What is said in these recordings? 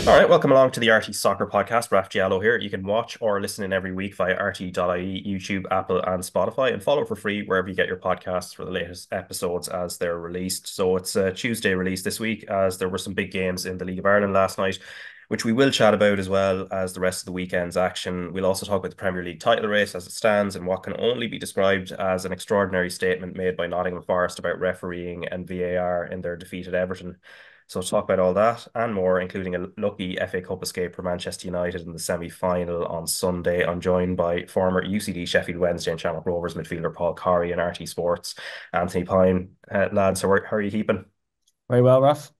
All right, welcome along to the RTÉ Soccer Podcast. Raf Diallo here. You can watch or listen in every week via RTÉ.ie, YouTube, Apple, and Spotify, and follow for free wherever you get your podcasts for the latest episodes as they're released. So it's a Tuesday release this week, as there were some big games in the League of Ireland last night, which we will chat about, as well as the rest of the weekend's action. We'll also talk about the Premier League title race as it stands and what can only be described as an extraordinary statement made by Nottingham Forest about refereeing and VAR in their defeat at Everton. So to talk about all that and more, including a lucky FA Cup escape for Manchester United in the semi-final on Sunday, I'm joined by former UCD, Sheffield Wednesday and Shamrock Rovers midfielder Paul Corry and RT Sports Anthony Pyne. Lads, how are you keeping? Very well, Raf.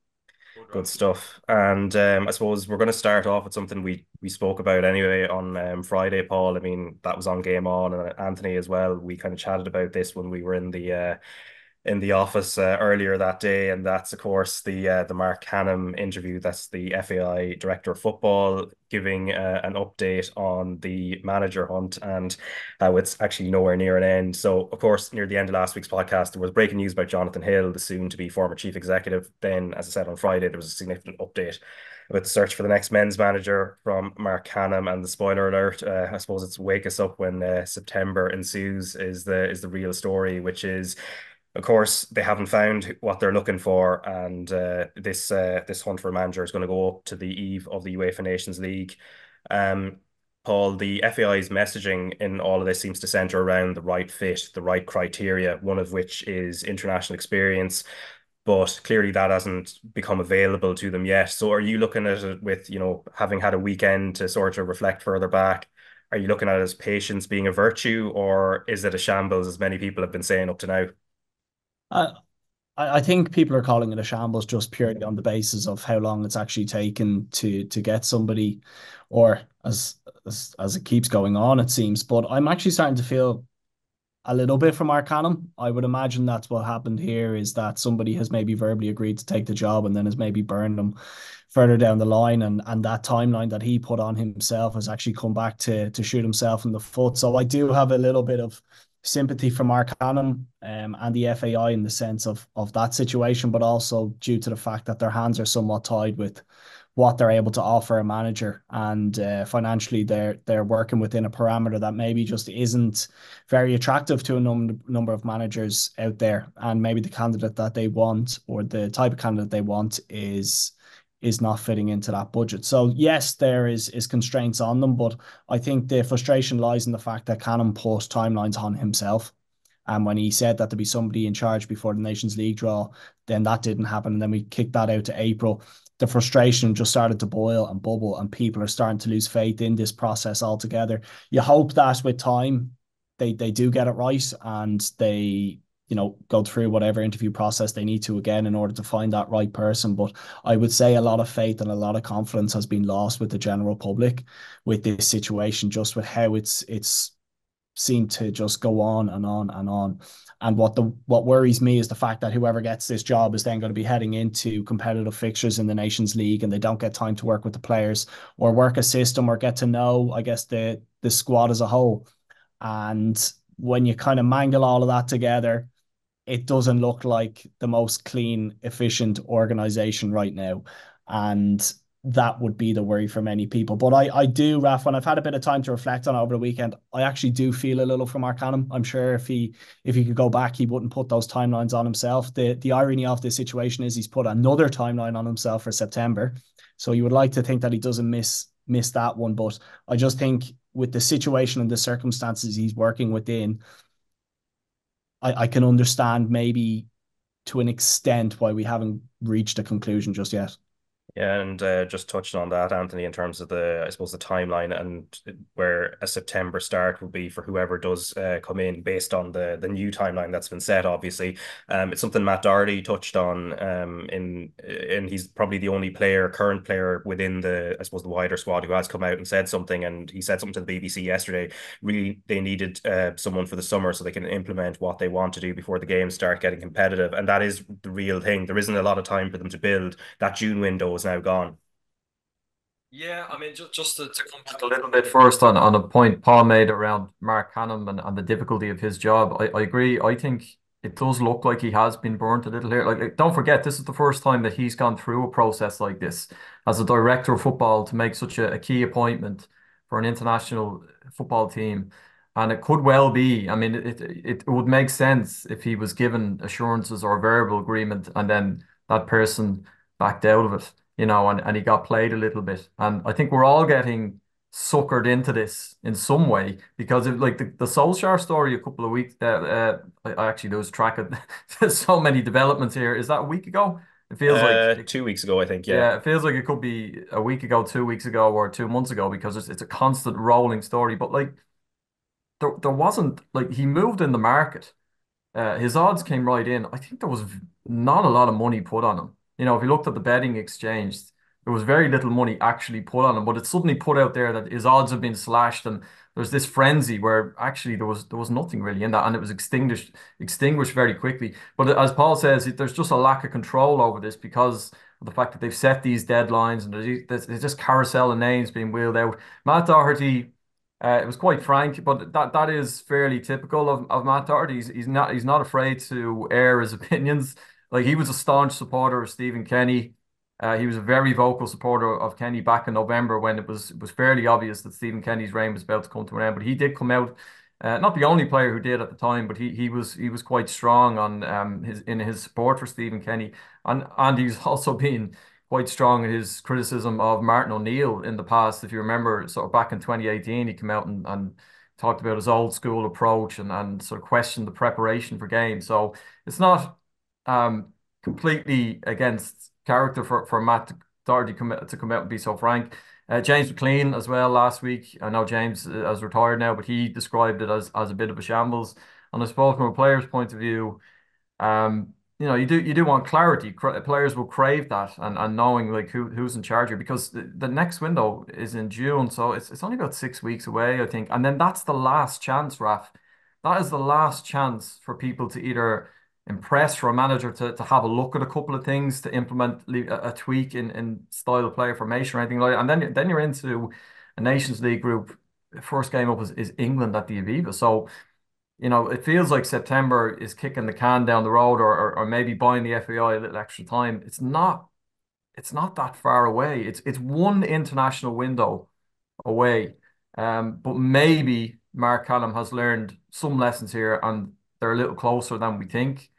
Good stuff. And I suppose we're going to start off with something we spoke about anyway on Friday, Paul. I mean, that was on Game On, and Anthony as well. We kind of chatted about this when we were in the office earlier that day, and that's of course the Marc Canham interview. That's the FAI director of football giving an update on the manager hunt and how it's actually nowhere near an end. So of course, near the end of last week's podcast, there was breaking news about Jonathan Hill, the soon to be former chief executive. Then, as I said on Friday, there was a significant update about the search for the next men's manager from Marc Canham, and the spoiler alert, I suppose it's wake us up when September ensues is the real story, which is, of course, they haven't found what they're looking for, and this hunt for a manager is going to go up to the eve of the UEFA Nations League. Um, Paul, the FAI's messaging in all of this seems to centre around the right fit, the right criteria, one of which is international experience, but clearly that hasn't become available to them yet. So are you looking at it with, having had a weekend to sort of reflect further back? Are you looking at it as patience being a virtue, or is it a shambles, as many people have been saying up to now? I, I think people are calling it a shambles just purely on the basis of how long it's actually taken to get somebody, or as it keeps going on, it seems. But I'm actually starting to feel a little bit from Marc Canham. I would imagine that's what happened here, is that somebody has maybe verbally agreed to take the job and then has maybe burned them further down the line, and that timeline that he put on himself has actually come back to shoot himself in the foot. So I do have a little bit of sympathy for Marc Canham and the FAI in the sense of that situation, but also due to the fact that their hands are somewhat tied with what they're able to offer a manager, and financially they're working within a parameter that maybe just isn't very attractive to a number of managers out there, and maybe the candidate that they want, or the type of candidate they want, is not fitting into that budget. So yes, there is constraints on them, but I think the frustration lies in the fact that Canham put timelines on himself. And when he said that to be somebody in charge before the Nations League draw, then that didn't happen. And then we kicked that out to April. The frustration just started to boil and bubble, and people are starting to lose faith in this process altogether. You hope that with time, they do get it right, and they go through whatever interview process they need to again in order to find that right person. But I would say a lot of faith and a lot of confidence has been lost with the general public with this situation, just with how it's seemed to just go on and on and on. And what worries me is the fact that whoever gets this job is then going to be heading into competitive fixtures in the Nations League, and they don't get time to work with the players or work a system or get to know, I guess, the squad as a whole. And when you kind of mangle all of that together, it doesn't look like the most clean, efficient organization right now. And that would be the worry for many people. But I do, Raf, when I've had a bit of time to reflect on it over the weekend, I actually do feel a little for Marc Canham. I'm sure if he could go back, he wouldn't put those timelines on himself. The irony of this situation is he's put another timeline on himself for September. So you would like to think that he doesn't miss that one. But I just think with the situation and the circumstances he's working within, I can understand maybe to an extent why we haven't reached a conclusion just yet. Yeah, and just touching on that, Anthony, in terms of I suppose, the timeline and where a September start will be for whoever does come in based on the new timeline that's been set, obviously. It's something Matt Doherty touched on, and he's probably the only current player within I suppose, the wider squad who has come out and said something, and he said something to the BBC yesterday. Really, they needed someone for the summer so they can implement what they want to do before the games start getting competitive, and that is the real thing. There isn't a lot of time for them to build. That June window is now gone. Yeah, I mean, just to come back a little bit first on a point Paul made around Mark Canham and the difficulty of his job, I agree. I think it does look like he has been burnt a little here. Like, don't forget, this is the first time that he's gone through a process like this as a director of football to make such a key appointment for an international football team. And it could well be, I mean, it would make sense if he was given assurances or a variable agreement and then that person backed out of it, and he got played a little bit. And I think we're all getting suckered into this in some way because of like the Solskjaer story a couple of weeks I actually lose track of there's so many developments here. Is that a week ago? It feels like 2 weeks ago, I think. Yeah. yeah, it feels like it could be a week ago, 2 weeks ago, or 2 months ago because it's a constant rolling story. But like there wasn't like he moved in the market. His odds came right in. I think there was not a lot of money put on him. If you looked at the betting exchange, there was very little money actually put on him, but it suddenly put out there that his odds have been slashed, and there's this frenzy where actually there was nothing really in that, and it was extinguished very quickly. But as Paul says, there's just a lack of control over this because of the fact that they've set these deadlines and there's just carousel of names being wheeled out. Matt Doherty. It was quite frank, but that is fairly typical of Matt Doherty. He's not afraid to air his opinions. Like he was a staunch supporter of Stephen Kenny. He was a very vocal supporter of Kenny back in November when it was fairly obvious that Stephen Kenny's reign was about to come to an end. But he did come out, not the only player who did at the time, but he was quite strong on his support for Stephen Kenny, and he's also been quite strong in his criticism of Martin O'Neill in the past. If you remember, sort of back in 2018, he came out and talked about his old school approach and sort of questioned the preparation for games. So it's not completely against character for Matt Doherty to come out and be so frank. James McLean as well last week. I know James has retired now, but he described it as a bit of a shambles. And I suppose from a player's point of view, you do want clarity. Players will crave that and knowing like who's in charge here because the next window is in June, so it's only about 6 weeks away, I think. And then that's the last chance, Raf. That is the last chance for people to either impress, for a manager to have a look at a couple of things, to implement a tweak in style of play formation or anything like that. And then you're into a Nations League group. First game up is England at the Aviva. So it feels like September is kicking the can down the road or maybe buying the FAI a little extra time. It's not that far away. It's one international window away. But maybe Marc Canham has learned some lessons here and they're a little closer than we think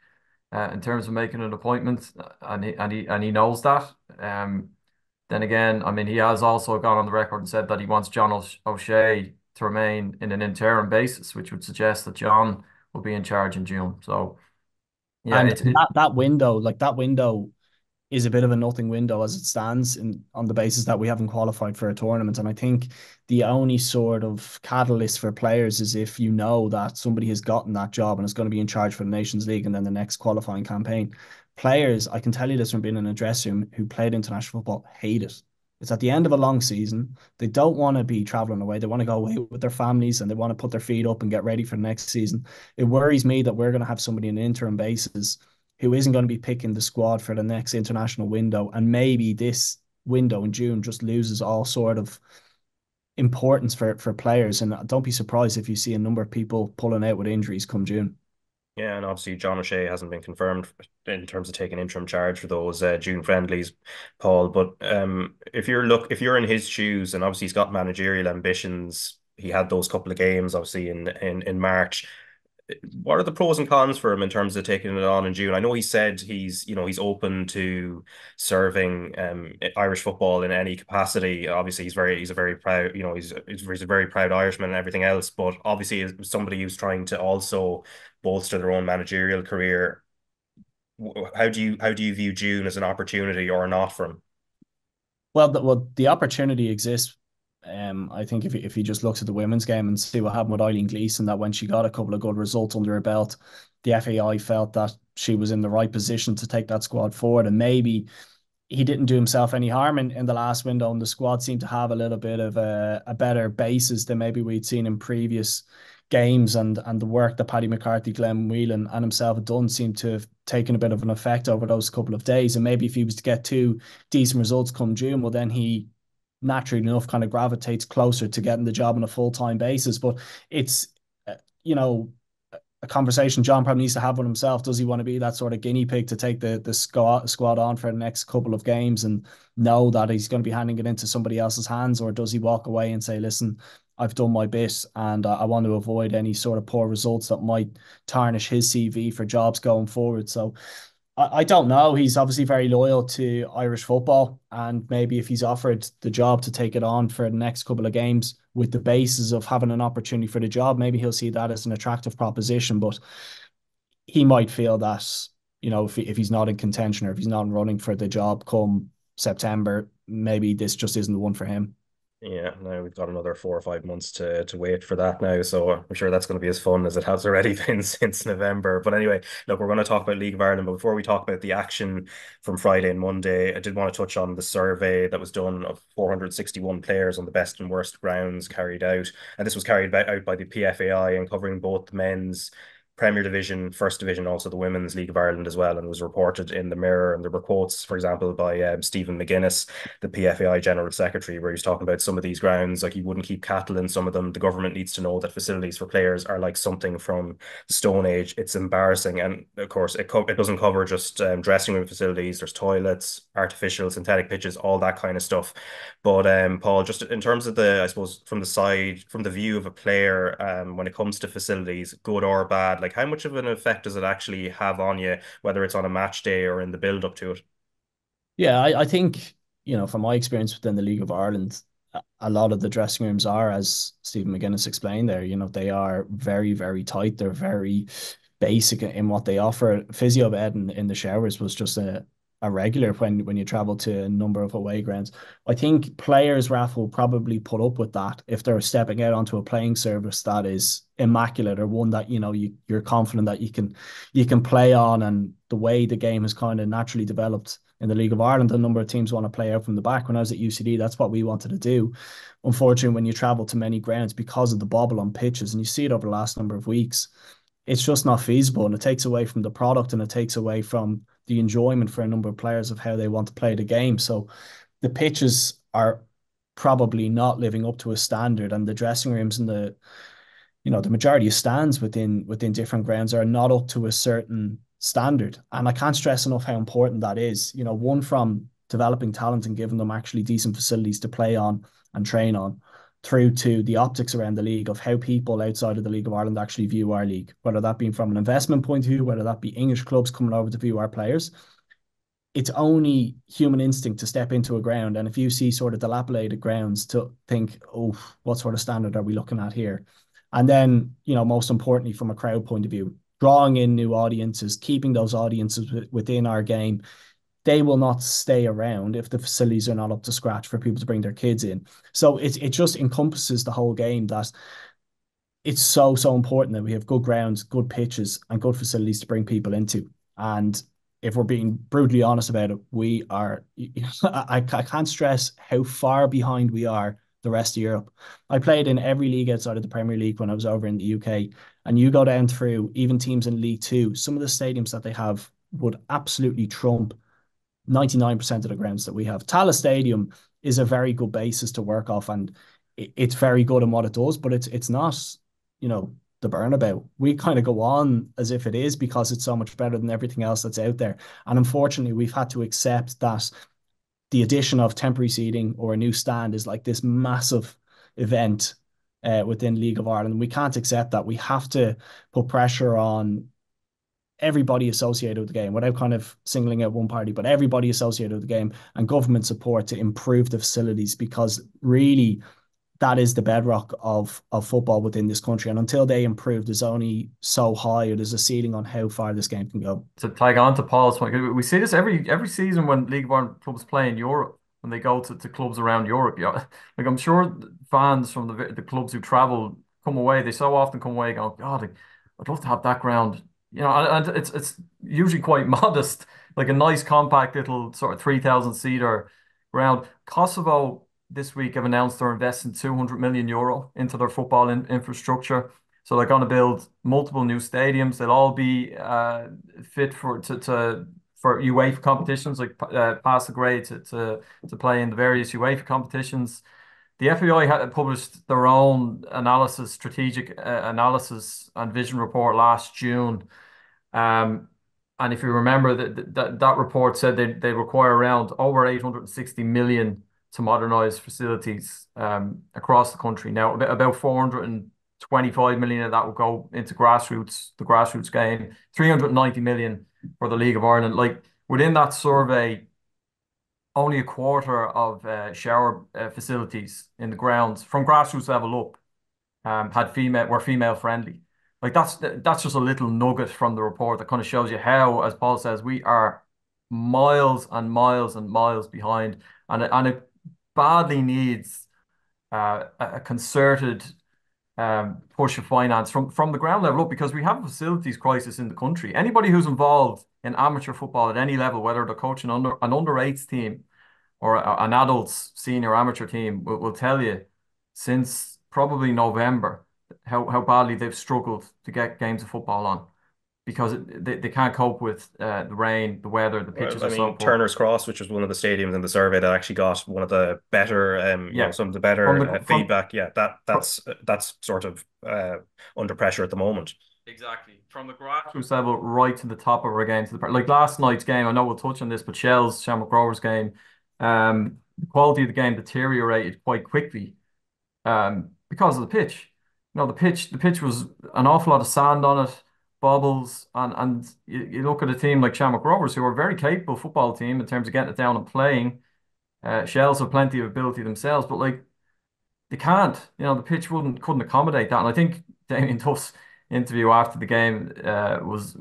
in terms of making an appointment and he knows that. Then again, I mean, he has also gone on the record and said that he wants John O'Shea to remain in an interim basis, which would suggest that John will be in charge in June. So yeah, And it that window is a bit of a nothing window as it stands on the basis that we haven't qualified for a tournament. And I think the only sort of catalyst for players is if you know that somebody has gotten that job and is going to be in charge for the Nations League and then the next qualifying campaign. Players, I can tell you this from being in a dressing room who played international football, hate it. It's at the end of a long season. They don't want to be traveling away. They want to go away with their families and they want to put their feet up and get ready for the next season. It worries me that we're going to have somebody on an interim basis who isn't going to be picking the squad for the next international window. And maybe this window in June just loses all sort of importance for players. And don't be surprised if you see a number of people pulling out with injuries come June. Yeah, and obviously John O'Shea hasn't been confirmed in terms of taking interim charge for those June friendlies, Paul. But if you're in his shoes, and obviously he's got managerial ambitions, he had those couple of games obviously in March. What are the pros and cons for him in terms of taking it on in June? I know he said he's open to serving Irish football in any capacity. Obviously, he's a very proud he's a very proud Irishman and everything else. But obviously, as somebody who's trying to also bolster their own managerial career, how do you view June as an opportunity or not for him? Well, the opportunity exists. I think if he just looks at the women's game and see what happened with Eileen Gleeson, that when she got a couple of good results under her belt, the FAI felt that she was in the right position to take that squad forward. And maybe he didn't do himself any harm in the last window, and the squad seemed to have a little bit of a better basis than maybe we'd seen in previous games, and the work that Paddy McCarthy, Glenn Whelan, and himself had done seemed to have taken a bit of an effect over those couple of days. And maybe if he was to get two decent results come June, well, then he naturally enough kind of gravitates closer to getting the job on a full-time basis. But it's, you know, a conversation John probably needs to have with himself. Does he want to be that sort of guinea pig to take the squad on for the next couple of games and know that he's going to be handing it into somebody else's hands, or does he walk away and say, listen, I've done my bit and I want to avoid any sort of poor results that might tarnish his CV for jobs going forward. So I don't know. He's obviously very loyal to Irish football, and maybe if he's offered the job to take it on for the next couple of games with the basis of having an opportunity for the job, maybe he'll see that as an attractive proposition. But he might feel that, if he's not in contention or if he's not running for the job come September, maybe this just isn't the one for him. Yeah, now we've got another 4 or 5 months to wait for that now. So I'm sure that's going to be as fun as it has already been since November. But anyway, look, we're going to talk about League of Ireland. But before we talk about the action from Friday and Monday, I did want to touch on the survey that was done of 461 players on the best and worst grounds carried out. And this was carried out by the PFAI and covering both the men's Premier Division, First Division, also the Women's League of Ireland as well, and was reported in the Mirror. And there were quotes, for example, by Stephen McGuinness, the PFAI General Secretary, where he's talking about some of these grounds, like you wouldn't keep cattle in some of them. The government needs to know that facilities for players are like something from the Stone Age. It's embarrassing. And of course, it doesn't cover just dressing room facilities. There's toilets, artificial, synthetic pitches, all that kind of stuff. But Paul, just in terms of I suppose, from the view of a player, when it comes to facilities, good or bad, like how much of an effect does it actually have on you, whether it's on a match day or in the build up to it? Yeah, I think, from my experience within the League of Ireland, a lot of the dressing rooms are, as Stephen McGuinness explained there, they are very, very tight. They're very basic in what they offer. Physio bed in the showers was just a regular when you travel to a number of away grounds. I think players, Raf, will probably put up with that if they're stepping out onto a playing service that is immaculate, or one that you're confident that you can play on. And the way the game has kind of naturally developed in the League of Ireland, a number of teams want to play out from the back. When I was at UCD, that's what we wanted to do. Unfortunately, when you travel to many grounds because of the bobble on pitches, and you see it over the last number of weeks, it's just not feasible, and it takes away from the product, and it takes away from the enjoyment for a number of players of how they want to play the game. So the pitches are probably not living up to a standard, and the dressing rooms and the majority of stands within different grounds are not up to a certain standard. And I can't stress enough how important that is. One, from developing talent and giving them actually decent facilities to play on and train on, through to the optics around the league of how people outside of the League of Ireland actually view our league, whether that be from an investment point of view, whether that be English clubs coming over to view our players. It's only human instinct to step into a ground, and if you see sort of dilapidated grounds, to think, oh, what sort of standard are we looking at here? And then, most importantly, from a crowd point of view, drawing in new audiences, keeping those audiences within our game. They will not stay around if the facilities are not up to scratch for people to bring their kids in. So it just encompasses the whole game, that it's so, so important that we have good grounds, good pitches, and good facilities to bring people into. And if we're being brutally honest about it, we are, I can't stress how far behind we are the rest of Europe. I played in every league outside of the Premier League when I was over in the UK, and you go down through even teams in League Two, some of the stadiums that they have would absolutely trump 99% of the grounds that we have. Tallaght Stadium is a very good basis to work off, and it's very good in what it does, but it's not, the Burnabout. We kind of go on as if it is, because it's so much better than everything else that's out there. And unfortunately, we've had to accept that the addition of temporary seating or a new stand is like this massive event within League of Ireland. We can't accept that. We have to put pressure on everybody associated with the game, without kind of singling out one party, but everybody associated with the game, and government support to improve the facilities, because really that is the bedrock of football within this country. And until they improve, there's only so high, or there's a ceiling on how far this game can go. To tag on to Paul's point, we see this every season when League of Ireland clubs play in Europe, when they go to clubs around Europe. Yeah, like I'm sure fans from the clubs who travel come away, they so often come away going, God, I'd love to have that ground. And it's usually quite modest, like a nice compact little sort of 3,000 seater ground. Kosovo this week have announced they're investing €200 million into their football infrastructure. So they're going to build multiple new stadiums. They'll all be fit for UEFA competitions, like pass the grade to play in the various UEFA competitions. the FAI had published their own strategic analysis and vision report last June. And if you remember, that report said they require around over 860 million to modernise facilities across the country. Now, about 425 million of that will go into the grassroots game, 390 million for the League of Ireland. Like within that survey, only a quarter of shower facilities in the grounds from grassroots level up were female friendly. Like that's just a little nugget from the report that kind of shows you how, as Paul says, we are miles and miles and miles behind, and it badly needs a concerted push of finance from the ground level up, because we have a facilities crisis in the country. Anybody who's involved in amateur football at any level, whether they're coaching an under-8s team or an adults senior amateur team, will tell you since probably November how badly they've struggled to get games of football on, because they can't cope with the rain, the weather, the pitches Well, I are so mean, poor. Turner's Cross, which was one of the stadiums in the survey that actually got one of the better, Yeah, some of the from better the from feedback. Yeah, that's sort of under pressure at the moment. exactly from the grassroots level right to the top of our game, like last night's game. I know we'll touch on this, but Shamrock Rovers game, the quality of the game deteriorated quite quickly because of the pitch. The pitch was an awful lot of sand on it, bubbles, and you look at a team like Shamrock Rovers, who are a very capable football team in terms of getting it down and playing. Shells have plenty of ability themselves, but like they can't. The pitch couldn't accommodate that. And I think Damien Duff's interview after the game was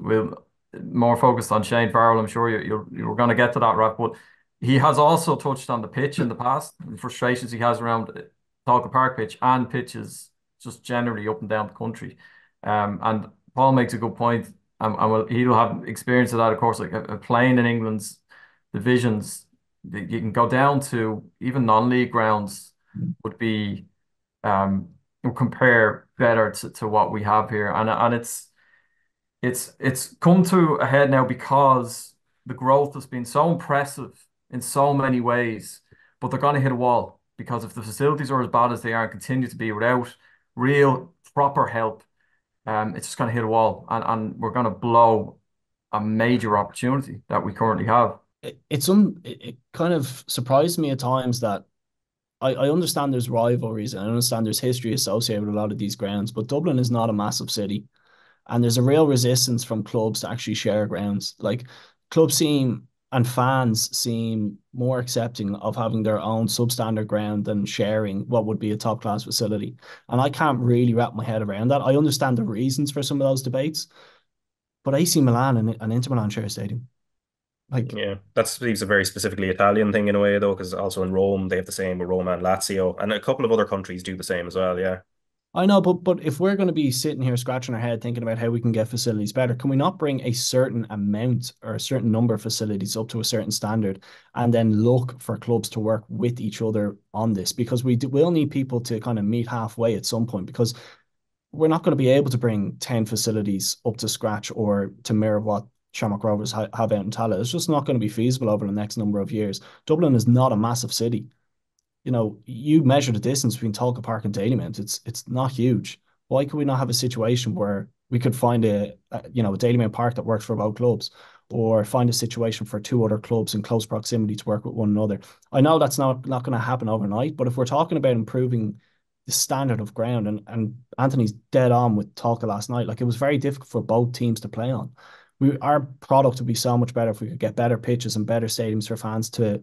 more focused on Shane Farrell. I'm sure you were going to get to that, Raf, but he has also touched on the pitch in the past, the frustrations he has around Talca Park pitch and pitches just generally up and down the country. And Paul makes a good point, he'll have experience of that, of course, like playing in England's divisions. You can go down to even non-league grounds would be would compare better to what we have here, and it's come to a head now because the growth has been so impressive in so many ways, but they're going to hit a wall, because if the facilities are as bad as they are and continue to be without real proper help, it's just going to hit a wall, and we're going to blow a major opportunity that we currently have. It kind of surprised me at times that I understand there's rivalries and I understand there's history associated with a lot of these grounds, but Dublin is not a massive city. And there's a real resistance from clubs to actually share grounds. Like clubs seem and fans seem more accepting of having their own substandard ground than sharing what would be a top class facility. And I can't really wrap my head around that. I understand the reasons for some of those debates, but AC Milan and Inter Milan share a stadium. Like, Yeah, that seems a very specifically Italian thing in a way, though, because also in Rome they have the same with Roma and Lazio, and a couple of other countries do the same as well. Yeah. I know, but if we're going to be sitting here scratching our head thinking about how we can get facilities better, can we not bring a certain amount or a certain number of facilities up to a certain standard and then look for clubs to work with each other on this? Because will need people to kind of meet halfway at some point, because we're not going to be able to bring 10 facilities up to scratch or to mirror what Shamrock Rovers have out in Tala. It's just not going to be feasible over the next number of years. Dublin is not a massive city. You measure the distance between Talca Park and Dalymount. It's not huge. Why could we not have a situation where we could find a Dalymount Park that works for both clubs, or find a situation for two other clubs in close proximity to work with one another? I know that's not going to happen overnight, but if we're talking about improving the standard of ground, and Anthony's dead on with Talca last night, like it was very difficult for both teams to play on. Our product would be so much better if we could get better pitches and better stadiums for fans to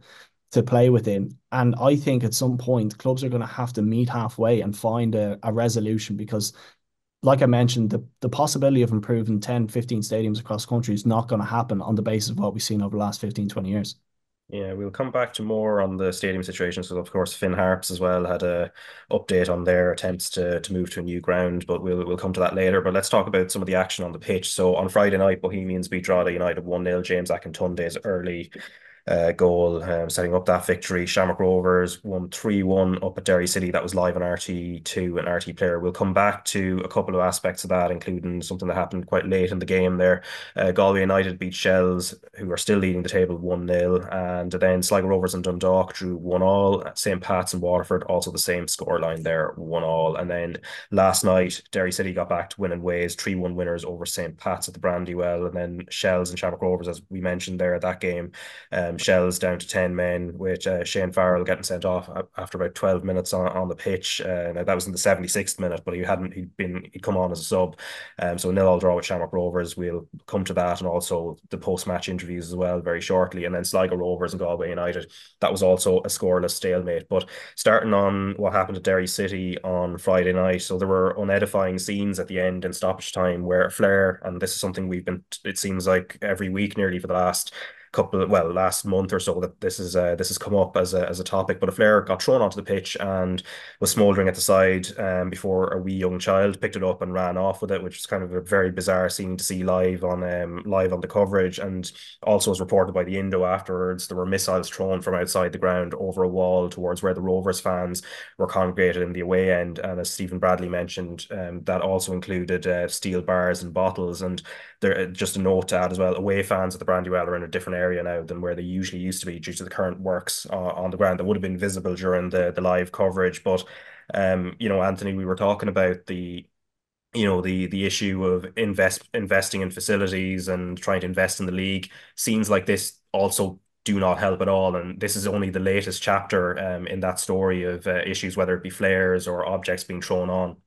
play within. And I think at some point clubs are going to have to meet halfway and find a resolution, because like I mentioned, the possibility of improving 10, 15 stadiums across the country is not going to happen on the basis of what we've seen over the last 15, 20 years. Yeah, we'll come back to more on the stadium situation. So, of course, Finn Harps as well had a update on their attempts to move to a new ground, but we'll come to that later. But let's talk about some of the action on the pitch. So on Friday night, Bohemians beat Drogheda United 1-0. James Akintunde's early goal, setting up that victory. Shamrock Rovers won 3-1 up at Derry City. That was live on RT2 and RT Player. We'll come back to a couple of aspects of that, including something that happened quite late in the game there. Galway United beat Shells, who are still leading the table 1-0, and then Sligo Rovers and Dundalk drew 1-1. St. Pat's and Waterford also the same scoreline there, 1-1. And then last night, Derry City got back to winning ways, 3-1 winners over St. Pat's at the Brandywell, and then Shells and Shamrock Rovers, as we mentioned there, that game. Shells down to 10 men, with Shane Farrell getting sent off after about 12 minutes on the pitch. Now that was in the 76th minute, but he'd come on as a sub. So 0-0 draw with Shamrock Rovers. We'll come to that, and also the post-match interviews as well very shortly. And then Sligo Rovers and Galway United. That was also a scoreless stalemate. But starting on what happened at Derry City on Friday night, so there were unedifying scenes at the end in stoppage time where Flair, and this is something it seems like every week nearly for the last month or so, that this has come up as a topic. But a player got thrown onto the pitch and was smouldering at the side before a wee young child picked it up and ran off with it, which is kind of a very bizarre scene to see live on the coverage. And also, as reported by the Indo afterwards, there were missiles thrown from outside the ground over a wall towards where the Rovers fans were congregated in the away end. And as Stephen Bradley mentioned, that also included steel bars and bottles. And there, just a note to add as well, away fans at the Brandywell are in a different area now than where they usually used to be due to the current works on the ground that would have been visible during the live coverage. But Anthony, we were talking about the issue of investing in facilities and trying to invest in the league. Scenes like this also do not help at all, and this is only the latest chapter in that story of issues, whether it be flares or objects being thrown on.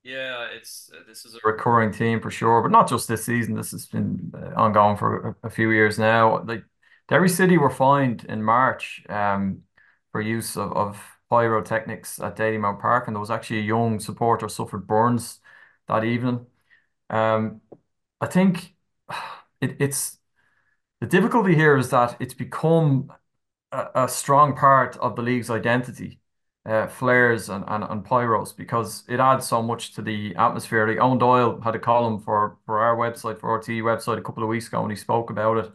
Yeah, it's this is a Recurring theme for sure, but not just this season. This has been ongoing for a few years now. Like Derry City were fined in March for use of pyrotechnics at Dalymount Park, and there was actually a young supporter suffered burns that evening. Um, I think it's the difficulty here is that it's become a strong part of the league's identity, flares and pyros, because it adds so much to the atmosphere. Like Owen Doyle had a column for our website, for RTÉ website, a couple of weeks ago, and he spoke about it.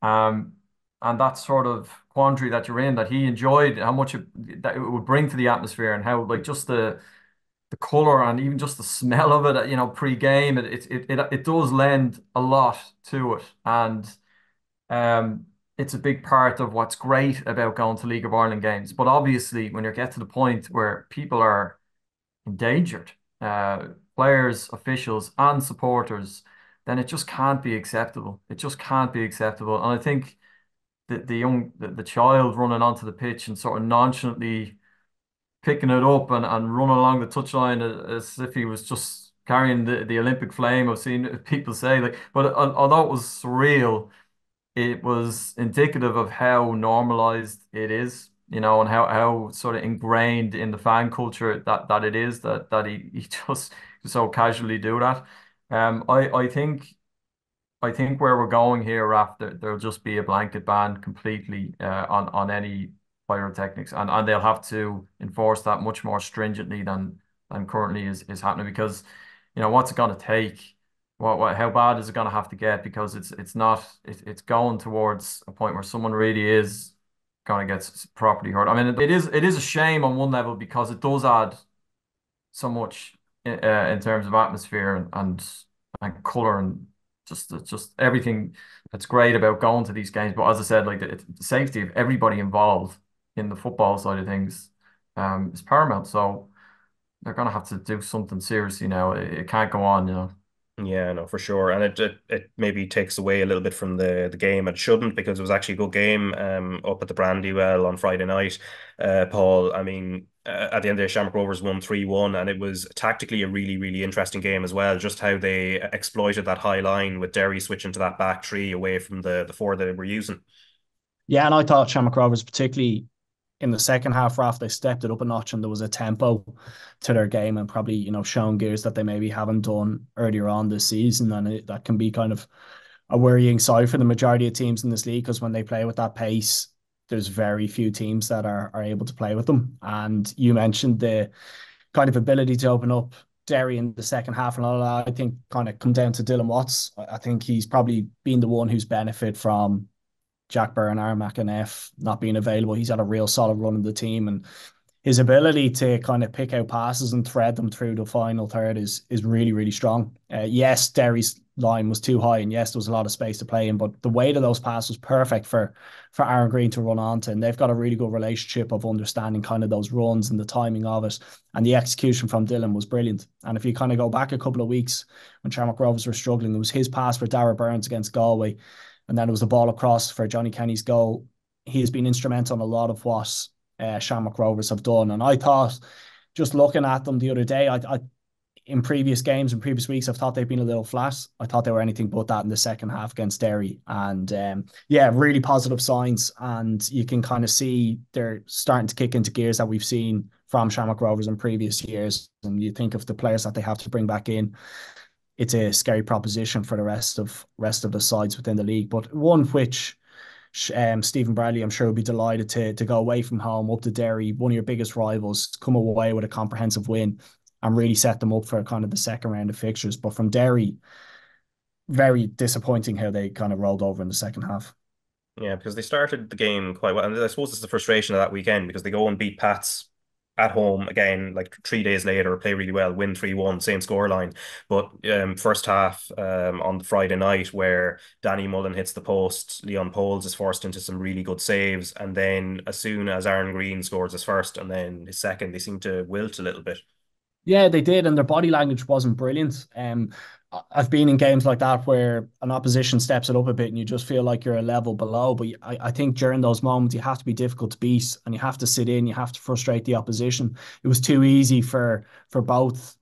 Um, and that sort of quandary that you're in, that he enjoyed, how much that it would bring to the atmosphere, and how like just the color and even just the smell of it, pre-game, it does lend a lot to it. And it's a big part of what's great about going to League of Ireland games. But obviously, when you get to the point where people are endangered, players, officials, and supporters, then it just can't be acceptable. It just can't be acceptable. And I think the child running onto the pitch and sort of nonchalantly picking it up and running along the touchline as if he was just carrying the Olympic flame. I've seen people say, like, but although it was surreal, it was indicative of how normalized it is, and how sort of ingrained in the fan culture that it is, that he just so casually do that. I think where we're going here, Raf, there'll just be a blanket ban completely on any pyrotechnics, and they'll have to enforce that much more stringently than currently is happening, because what's it going to take? How bad is it going to have to get? Because it's going towards a point where someone really is going to get properly hurt. I mean, it is a shame on one level, because it does add so much in terms of atmosphere and color, and just everything that's great about going to these games. But as I said, like the safety of everybody involved in the football side of things is paramount. So they're going to have to do something seriously now. It can't go on. Yeah, no, for sure. And it maybe takes away a little bit from the game. It shouldn't, because it was actually a good game up at the Brandywell on Friday night. Paul, I mean, at the end of the day, Shamrock Rovers won 3-1, and it was tactically a really, really interesting game as well. Just how they exploited that high line with Derry switching to that back three away from the four that they were using. Yeah, and I thought Shamrock Rovers, particularly in the second half, Raf, they stepped it up a notch, and there was a tempo to their game, and probably, shown gears that they maybe haven't done earlier on this season. And that can be kind of a worrying side for the majority of teams in this league, because when they play with that pace, there's very few teams that are able to play with them. And you mentioned the kind of ability to open up Derry in the second half and all that. I think kind of come down to Dylan Watts. I think he's probably been the one who's benefited from Jack Byrne, Marc Canham not being available, he's had a real solid run in the team, and his ability to kind of pick out passes and thread them through the final third is really, really strong. Yes, Derry's line was too high, and yes, there was a lot of space to play in, but the weight of those passes was perfect for Aaron Green to run onto, and they've got a really good relationship of understanding kind of those runs and the timing of it, and the execution from Dylan was brilliant. And if you kind of go back a couple of weeks when Shamrock Rovers were struggling, it was his pass for Darragh Burns against Galway, and then it was the ball across for Johnny Kenny's goal. He has been instrumental in a lot of what Shamrock Rovers have done. And I thought, just looking at them the other day, I in previous games and previous weeks, I've thought they've been a little flat. I thought they were anything but that in the second half against Derry. And yeah, really positive signs. And you can kind of see they're starting to kick into gears that we've seen from Shamrock Rovers in previous years. And you think of the players that they have to bring back in, it's a scary proposition for the rest of the sides within the league. But one which Stephen Bradley, I'm sure, would be delighted to go away from home up to Derry, one of your biggest rivals, come away with a comprehensive win and really set them up for kind of the second round of fixtures. But from Derry, very disappointing how they kind of rolled over in the second half. Yeah, because they started the game quite well. And I suppose it's the frustration of that weekend because they go and beat Pats at home again, like 3 days later, play really well, win 3-1, same scoreline. But first half on the Friday night where Danny Mullen hits the post, Leon Poles is forced into some really good saves. And then as soon as Aaron Green scores his first and then his second, they seem to wilt a little bit. Yeah, they did, and their body language wasn't brilliant. I've been in games like that where an opposition steps it up a bit and you just feel like you're a level below. But I think during those moments, you have to be difficult to beat and you have to sit in, you have to frustrate the opposition. It was too easy for both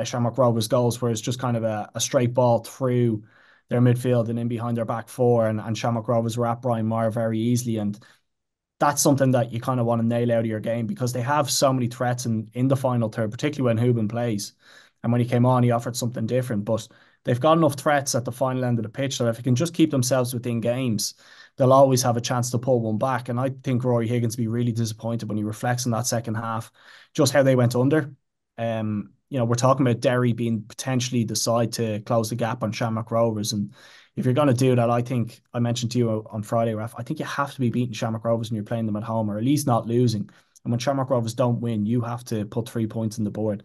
Shamrock Rovers goals, where it's just kind of a straight ball through their midfield and in behind their back four. And Shamrock Rovers were at Brian Maher very easily. And that's something that you kind of want to nail out of your game because they have so many threats in the final third, particularly when Hubin plays. And when he came on, he offered something different. But they've got enough threats at the final end of the pitch that if they can just keep themselves within games, they'll always have a chance to pull one back. And I think Rory Higgins will be really disappointed when he reflects on that second half, just how they went under. We're talking about Derry being potentially the side to close the gap on Shamrock Rovers. And if you're going to do that, I think I mentioned to you on Friday, Raf, I think you have to be beating Shamrock Rovers when you're playing them at home, or at least not losing. And when Shamrock Rovers don't win, you have to put 3 points on the board.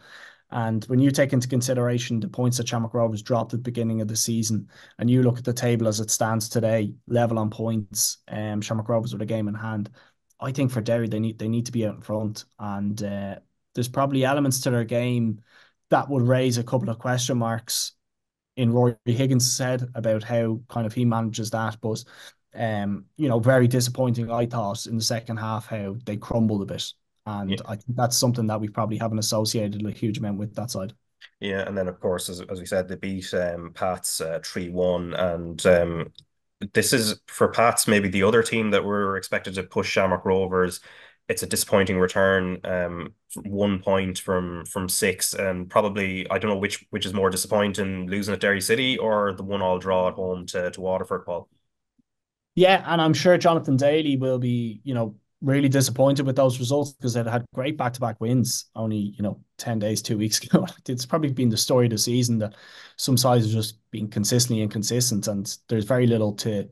And when you take into consideration the points that Shamrock Rovers dropped at the beginning of the season, and you look at the table as it stands today, level on points, Shamrock Rovers with a game in hand, I think for Derry they need to be out in front. And there's probably elements to their game that would raise a couple of question marks in Rory Higgins' head about how kind of he manages that. But very disappointing, I thought, in the second half how they crumbled a bit. And Yeah. I think that's something that we probably haven't associated a huge amount with that side. Yeah, and then of course, as we said, they beat Pats 3-1, and this is for Pats maybe the other team that were expected to push Shamrock Rovers. It's a disappointing return, 1 point from six, and probably I don't know which is more disappointing, losing at Derry City or the 1-1 draw at home to Waterford, Paul. Yeah, and I'm sure Jonathan Daly will be, really disappointed with those results because they'd had great back-to-back wins only, 10 days, 2 weeks ago. It's probably been the story of the season that some sides have just been consistently inconsistent, and there's very little to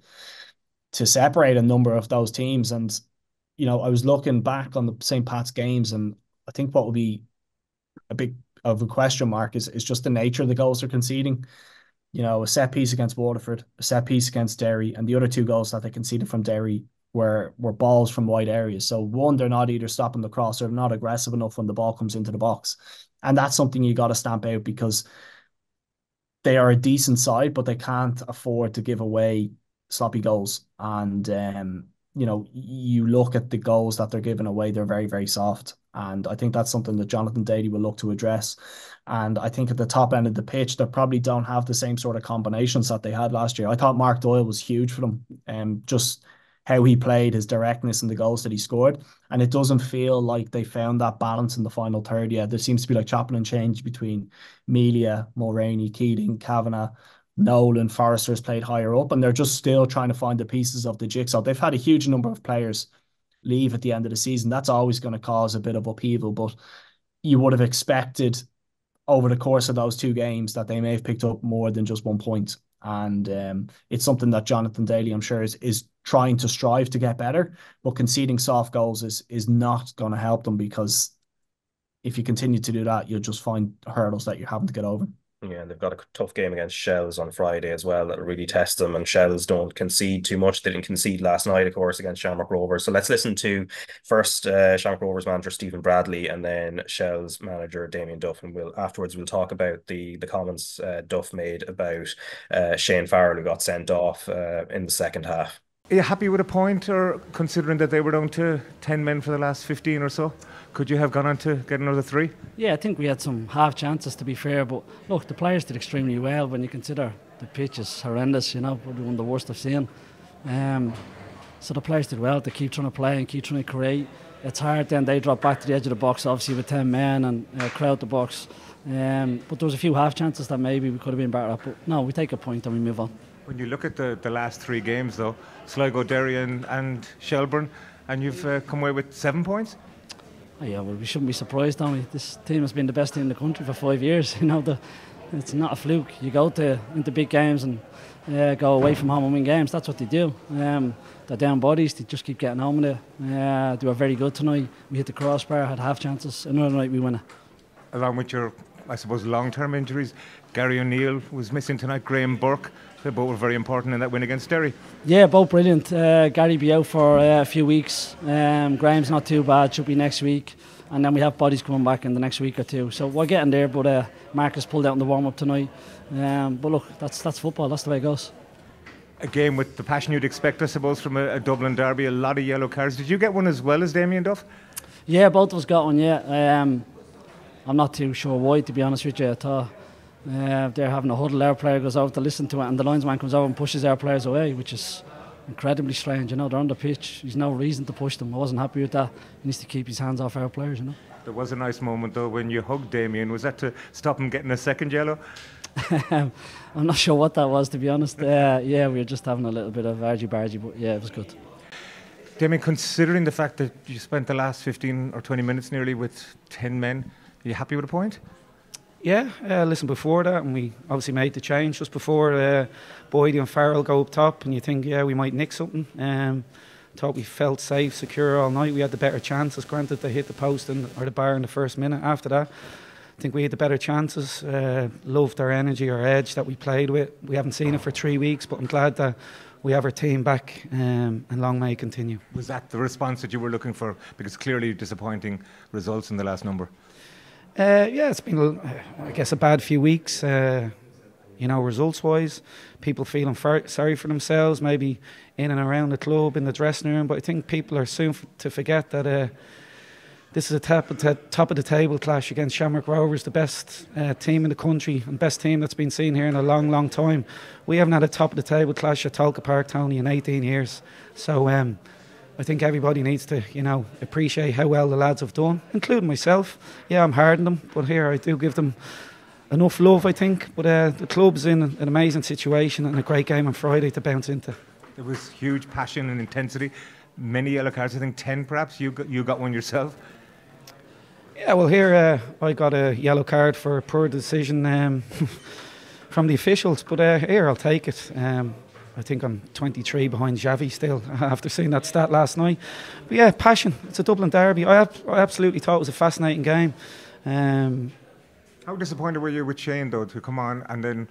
separate a number of those teams. And, I was looking back on the St. Pat's games, and I think what would be a big of a question mark is just the nature of the goals they're conceding. A set piece against Waterford, a set piece against Derry, and the other 2 goals that they conceded from Derry were balls from wide areas. So one, they're not either stopping the cross or they're not aggressive enough when the ball comes into the box. And that's something you got to stamp out because they are a decent side, but they can't afford to give away sloppy goals. And you look at the goals that they're giving away, they're very, very soft. And I think that's something that Jonathan Daly will look to address. And I think at the top end of the pitch, they probably don't have the same sort of combinations that they had last year. I thought Mark Doyle was huge for them. Just how he played, his directness and the goals that he scored. And it doesn't feel like they found that balance in the final third yet. There seems to be like chopping and change between Melia, Mulroney, Keating, Kavanagh, Nolan, Forrester's played higher up, and they're just still trying to find the pieces of the jigsaw. They've had a huge number of players leave at the end of the season. That's always going to cause a bit of upheaval, but you would have expected over the course of those 2 games that they may have picked up more than just 1 point. And it's something that Jonathan Daly, I'm sure, is trying to strive to get better. But conceding soft goals is not going to help them, because if you continue to do that, you'll just find hurdles that you're having to get over. Yeah, they've got a tough game against Shells on Friday as well. That'll really test them. And Shells don't concede too much. They didn't concede last night, of course, against Shamrock Rovers. So let's listen to first Shamrock Rovers manager Stephen Bradley, and then Shells manager Damien Duff. And afterwards we'll talk about the comments Duff made about Shane Farrell, who got sent off in the second half. Are you happy with a point, or considering that they were down to 10 men for the last 15 or so? Could you have gone on to get another 3? Yeah, I think we had some half chances, to be fair, but look, the players did extremely well when you consider the pitch is horrendous, probably one of the worst I've seen. So the players did well to keep trying to play and keep trying to create. It's hard then, they drop back to the edge of the box, obviously with 10 men and crowd the box. But there was a few half chances that maybe we could have been better at, but no, we take a point and we move on. When you look at the last 3 games though, Sligo, Derry and Shelbourne, and you've come away with 7 points? Oh yeah, well, we shouldn't be surprised, don't we? This team has been the best team in the country for 5 years. It's not a fluke. You go into big games and go away from home and win games. That's what they do. They're down bodies. They just keep getting home with it. They were very good tonight. We hit the crossbar, had half chances. Another night we win it. Along with your, I suppose, long-term injuries, Gary O'Neill was missing tonight. Graham Burke. They both were very important in that win against Derry. Yeah, both brilliant. Gary be out for a few weeks. Graham's not too bad, should be next week. And then we have bodies coming back in the next week or two. So we're getting there, but Marcus pulled out in the warm-up tonight. But look, that's football, that's the way it goes. A game with the passion you'd expect, I suppose, from a Dublin derby, a lot of yellow cards. Did you get one as well as Damien Duff? Yeah, both of us got one, yeah. I'm not too sure why, to be honest with you. I thought they're having a huddle, our player goes over to listen to it, and the linesman comes over and pushes our players away, which is incredibly strange. They're on the pitch. There's no reason to push them. I wasn't happy with that. He needs to keep his hands off our players. There was a nice moment though when you hugged Damien. Was that to stop him getting a second yellow? I'm not sure what that was, to be honest. Yeah, we were just having a little bit of argy-bargy, but yeah, it was good. Damien, considering the fact that you spent the last 15 or 20 minutes nearly with 10 men, are you happy with a point? Yeah, listen, before that, and we obviously made the change just before Boyd and Farrell go up top, and you think, yeah, we might nick something. Thought we felt safe, secure all night. We had the better chances. Granted, they hit the post or the bar in the first minute. After that, I think we had the better chances. Loved our energy, our edge that we played with. We haven't seen it for 3 weeks, but I'm glad that we have our team back, and long may it continue. Was that the response that you were looking for? Because clearly disappointing results in the last number. Yeah, it's been, I guess, a bad few weeks, results-wise. People feeling sorry for themselves, maybe in and around the club, in the dressing room. But I think people are soon to forget that this is a top of the table clash against Shamrock Rovers, the best team in the country and best team that's been seen here in a long, long time. We haven't had a top of the table clash at Tolka Park, Tony, in 18 years. So I think everybody needs to, appreciate how well the lads have done, including myself. Yeah, I'm hard on them, but here I do give them enough love, I think. But the club's in an amazing situation and a great game on Friday to bounce into. There was huge passion and intensity. Many yellow cards, I think 10 perhaps. You got one yourself. Yeah, well, here I got a yellow card for a poor decision from the officials, but here I'll take it. I think I'm 23 behind Xavi still after seeing that stat last night. But yeah, passion. It's a Dublin derby. I absolutely thought it was a fascinating game. How disappointed were you with Shane though to come on, and then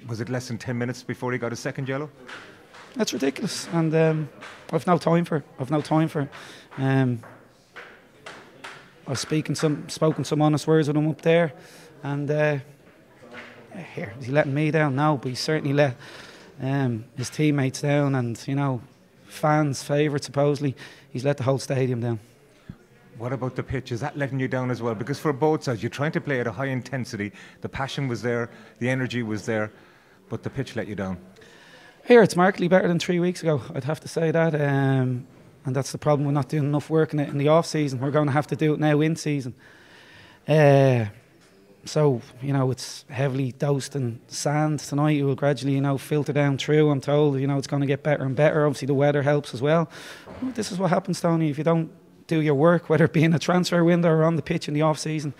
was it less than 10 minutes before he got a second yellow? That's ridiculous, and I've no time for it. I've spoken some honest words with him up there, and here, is he letting me down? No, but he certainly let his teammates down, and fans' favourite supposedly. He's let the whole stadium down. What about the pitch? Is that letting you down as well? Because for both sides, you're trying to play at a high intensity. The passion was there, the energy was there, but the pitch let you down. Here, it's markedly better than 3 weeks ago. I'd have to say that. And that's the problem. We're not doing enough work in it in the off-season. We're going to have to do it now in season. So, it's heavily dosed in sand tonight. It will gradually, filter down through. I'm told, it's going to get better and better. Obviously, the weather helps as well. This is what happens, Tony. If you don't do your work, whether it be in a transfer window or on the pitch in the off-season,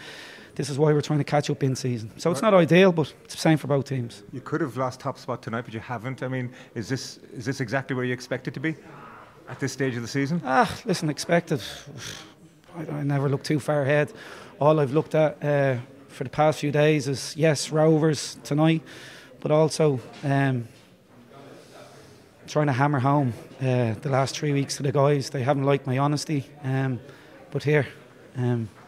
this is why we're trying to catch up in season. So it's not ideal, but it's the same for both teams. You could have lost top spot tonight, but you haven't. I mean, is this exactly where you expect it to be at this stage of the season? Listen, expected. I never look too far ahead. All I've looked at for the past few days is, yes, Rovers tonight, but also trying to hammer home the last 3 weeks to the guys. They haven't liked my honesty, but here,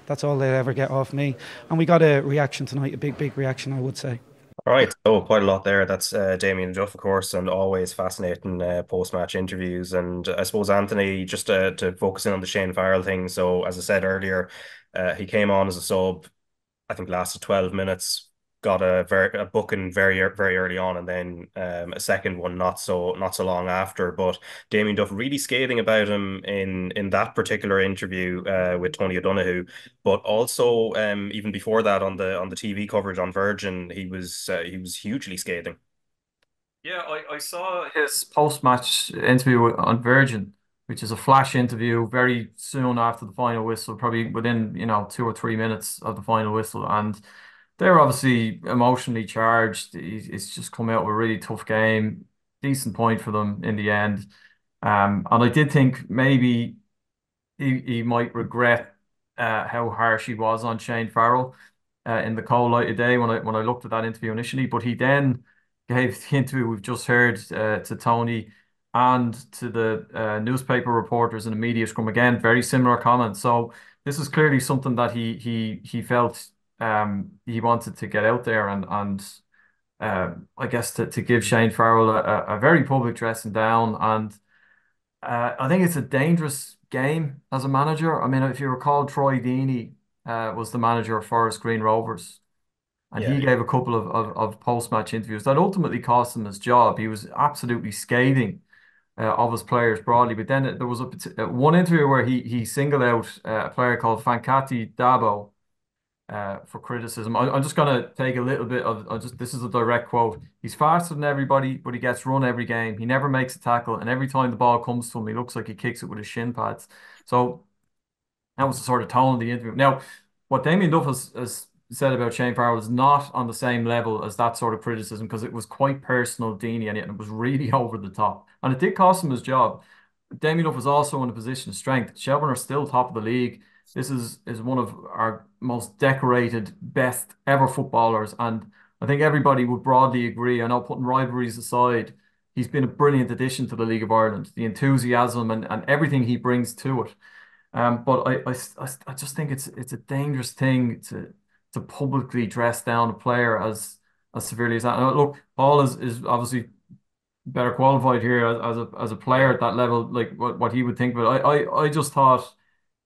that's all they'll ever get off me. And we got a reaction tonight, a big reaction, I would say. All right, so quite a lot there. That's Damien Duff, of course, and always fascinating post-match interviews. And I suppose, Anthony, just to focus in on the Shane Farrell thing. So, as I said earlier, he came on as a sub, I think lasted 12 minutes, got a booking very early on, and then a second one not so long after. But Damien Duff really scathing about him in that particular interview with Tony O'Donoghue, but also even before that on the TV coverage on Virgin, he was hugely scathing. Yeah, I saw his post-match interview on Virgin, which is a flash interview very soon after the final whistle, probably within 2 or 3 minutes of the final whistle, and they're obviously emotionally charged. It's just come out with a really tough game, decent point for them in the end, and I did think maybe he might regret how harsh he was on Shane Farrell in the cold light of day when I looked at that interview initially, but he then gave the interview we've just heard to Tony and to the newspaper reporters in the media scrum again, very similar comments. So this is clearly something that he felt he wanted to get out there and I guess to give Shane Farrell a very public dressing down. And I think it's a dangerous game as a manager. I mean, if you recall, Troy Deeney was the manager of Forest Green Rovers. And he gave a couple of post-match interviews that ultimately cost him his job. He was absolutely scathing of his players broadly. But then there was one interview where he singled out a player called Fankati Dabo for criticism. I'm just going to take a little bit this is a direct quote. He's faster than everybody, but he gets run every game. He never makes a tackle. And every time the ball comes to him, he looks like he kicks it with his shin pads. So that was the sort of tone of the interview. Now, what Damien Duff has said about Shane Farrell is not on the same level as that sort of criticism, because it was quite personal, Deeney, and it was really over the top. And it did cost him his job. Damien Duff is also in a position of strength. Shelbourne are still top of the league. This is one of our most decorated, best ever footballers. And I think everybody would broadly agree. I know, putting rivalries aside, he's been a brilliant addition to the League of Ireland. The enthusiasm and everything he brings to it. But I just think it's a dangerous thing to publicly dress down a player as severely as that. Now, look, Paul is obviously better qualified here as a player at that level, like what he would think. But I just thought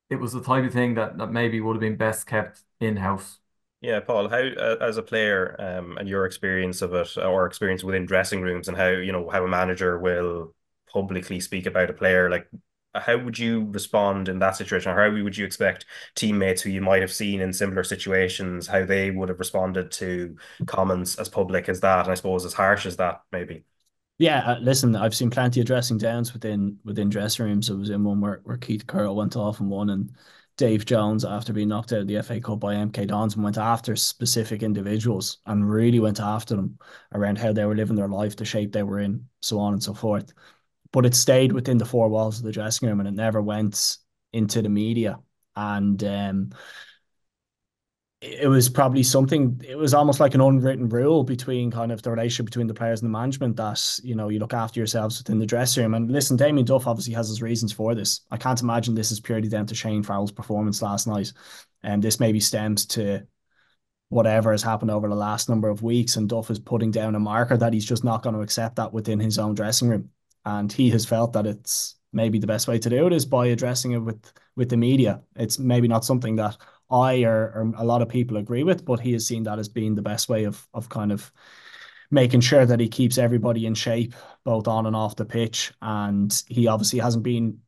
it was the type of thing that maybe would have been best kept in-house. Yeah, Paul, how as a player, and your experience of it, or experience within dressing rooms, and how a manager will publicly speak about a player, like, how would you respond in that situation? Or how would you expect teammates who you might have seen in similar situations, how they would have responded to comments as public as that, and I suppose as harsh as that, maybe? Yeah, listen, I've seen plenty of dressing downs within dressing rooms. I was in one where Keith Curl went off and won, and Dave Jones, after being knocked out of the FA Cup by MK Dons, went after specific individuals and really went after them around how they were living their life, the shape they were in, so on and so forth. But it stayed within the four walls of the dressing room and it never went into the media. And it was probably something, it was almost like an unwritten rule between kind of the relationship between the players and the management that, you look after yourselves within the dressing room. And listen, Damien Duff obviously has his reasons for this. I can't imagine this is purely down to Shane Farrell's performance last night. And this maybe stems to whatever has happened over the last number of weeks. And Duff is putting down a marker that he's just not going to accept that within his own dressing room. And he has felt that it's maybe the best way to do it is by addressing it with the media. It's maybe not something that I or a lot of people agree with, but he has seen that as being the best way of kind of making sure that he keeps everybody in shape, both on and off the pitch. And he obviously hasn't been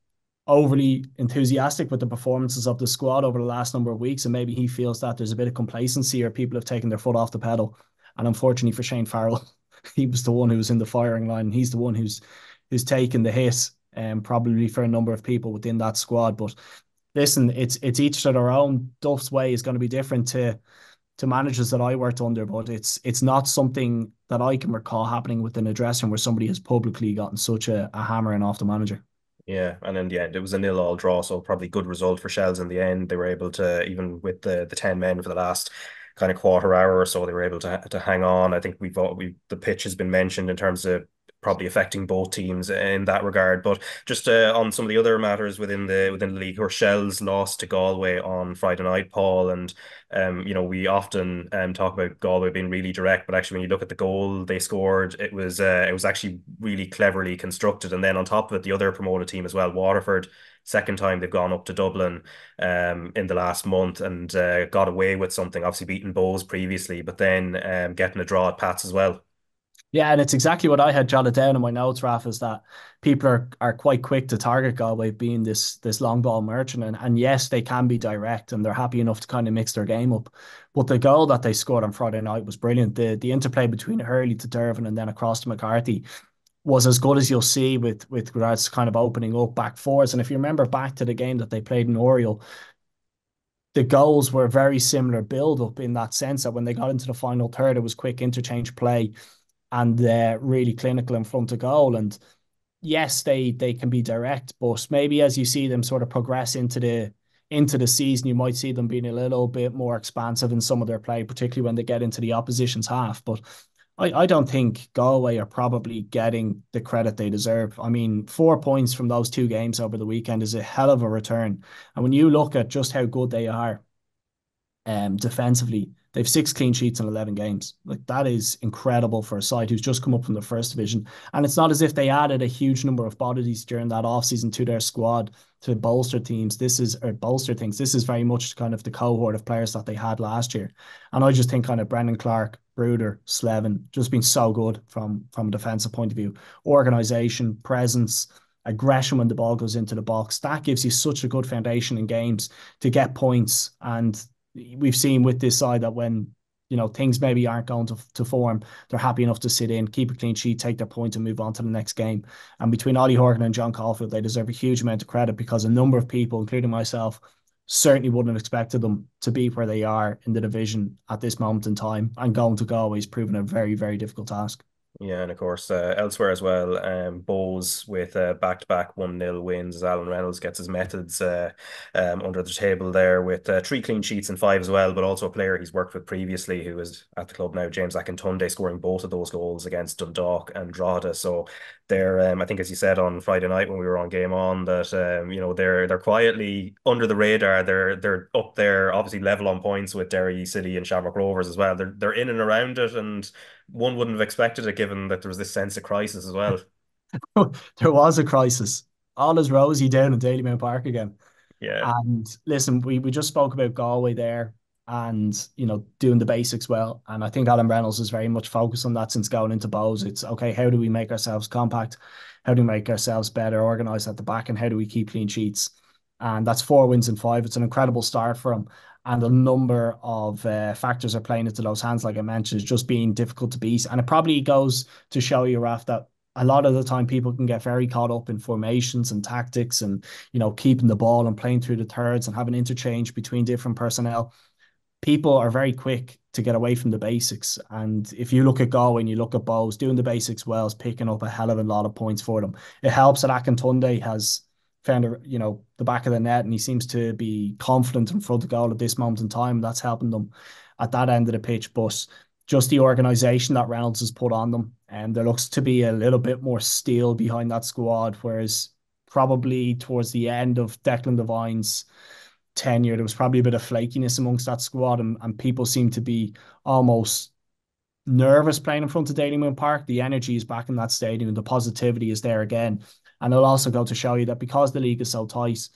overly enthusiastic with the performances of the squad over the last number of weeks. And maybe he feels that there's a bit of complacency or people have taken their foot off the pedal. And unfortunately for Shane Farrell, he was the one who was in the firing line. He's the one who's taken the hit, probably for a number of people within that squad. But listen, it's each to their own. Duff's way is going to be different to managers that I worked under, but it's not something that I can recall happening within a dressing room where somebody has publicly gotten such a hammering off the manager. Yeah, and in the end, it was a 0-0 draw, so probably good result for Shells in the end. They were able to, even with the 10 men for the last kind of quarter hour or so, they were able to hang on. I think the pitch has been mentioned in terms of probably affecting both teams in that regard. But just on some of the other matters within the league, or Shells lost to Galway on Friday night, Paul, and we often talk about Galway being really direct, but actually when you look at the goal they scored, it was actually really cleverly constructed. And then on top of it, the other promoted team as well, Waterford, second time they've gone up to Dublin in the last month, and got away with something, obviously beating Bows previously, but then getting a draw at Pats as well. Yeah, and it's exactly what I had jotted down in my notes, Raf, is that people are quite quick to target Galway being this long ball merchant. And yes, they can be direct and they're happy enough to kind of mix their game up. But the goal that they scored on Friday night was brilliant. The interplay between Hurley to Dervin and then across to McCarthy was as good as you'll see with regards to kind of opening up back fours. And if you remember back to the game that they played in Oriel, the goals were very similar build up in that sense that when they got into the final third, it was quick interchange play and really clinical in front of goal. And yes, they can be direct, but maybe as you see them sort of progress into the season, you might see them being a little bit more expansive in some of their play, particularly when they get into the opposition's half. But I don't think Galway are probably getting the credit they deserve. I mean, 4 points from those two games over the weekend is a hell of a return. And when you look at just how good they are, defensively, they've 6 clean sheets in 11 games. Like that is incredible for a side who's just come up from the first division. And it's not as if they added a huge number of bodies during that offseason to their squad to bolster teams. Bolster things. This is very much kind of the cohort of players that they had last year. And I just think kind of Brendan Clark, Bruder, Slevin, just been so good from a defensive point of view. Organisation, presence, aggression when the ball goes into the box. That gives you such a good foundation in games to get points. And we've seen with this side that when things maybe aren't going to form, they're happy enough to sit in, keep a clean sheet, take their point, and move on to the next game. And between Ollie Horgan and John Caulfield, they deserve a huge amount of credit because a number of people, including myself, certainly wouldn't have expected them to be where they are in the division at this moment in time. And going to Galway has proven a very, very difficult task. Yeah, and of course, elsewhere as well, Bowes with back-to-back 1-0 wins as Alan Reynolds gets his methods under the table there with 3 clean sheets and 5 as well, but also a player he's worked with previously who is at the club now, James Akintunde, scoring both of those goals against Dundalk and Drogheda. So they're, I think, as you said on Friday night when we were on Game On, that they're quietly under the radar. They're up there, obviously level on points with Derry City and Shamrock Rovers as well. They're in and around it, and one wouldn't have expected it given that there was this sense of crisis as well. There was a crisis. All is rosy down in Dalymount Park again. Yeah. And listen, we just spoke about Galway there and, doing the basics well. And I think Alan Reynolds is very much focused on that since going into Bowes. It's okay, how do we make ourselves compact? How do we make ourselves better organised at the back? And how do we keep clean sheets? And that's 4 wins in 5. It's an incredible start for him. And a number of factors are playing into those hands, like I mentioned, is just being difficult to beat. And it probably goes to show you, Raf, that a lot of the time people can get very caught up in formations and tactics and, keeping the ball and playing through the thirds and having interchange between different personnel. People are very quick to get away from the basics. And if you look at Galway and you look at Bowes, doing the basics well is picking up a hell of a lot of points for them. It helps that Akintunde has found the back of the net and he seems to be confident in front of goal at this moment in time. That's helping them at that end of the pitch. But just the organisation that Reynolds has put on them, and there looks to be a little bit more steel behind that squad, whereas probably towards the end of Declan Devine's tenure, there was probably a bit of flakiness amongst that squad, and people seem to be almost nervous playing in front of Dalymount Park. The energy is back in that stadium and the positivity is there again. And it'll also go to show you that because the league is so tight,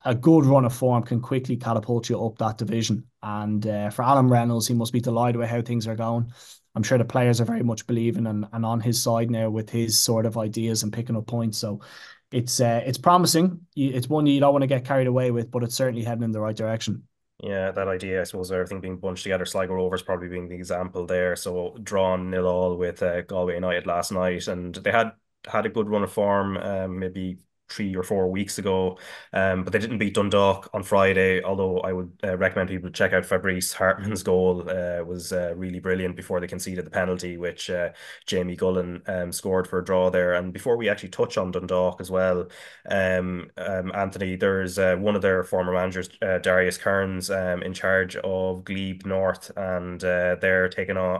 a good run of form can quickly catapult you up that division. And for Alan Reynolds, he must be delighted with how things are going. I'm sure the players are very much believing and on his side now with his sort of ideas and picking up points. So it's promising. It's one you don't want to get carried away with, but it's certainly heading in the right direction. Yeah, that idea, I suppose, everything being bunched together, Sligo Rovers probably being the example there. So drawn 0-0 with Galway United last night, and they had a good run of form, maybe 3 or 4 weeks ago. But they didn't beat Dundalk on Friday, although I would recommend people check out Fabrice Hartman's goal. Was really brilliant before they conceded the penalty, which Jamie Gullen scored for a draw there. And before we actually touch on Dundalk as well, Anthony, there's one of their former managers, Darius Kearns, in charge of Glebe North, and they're taking on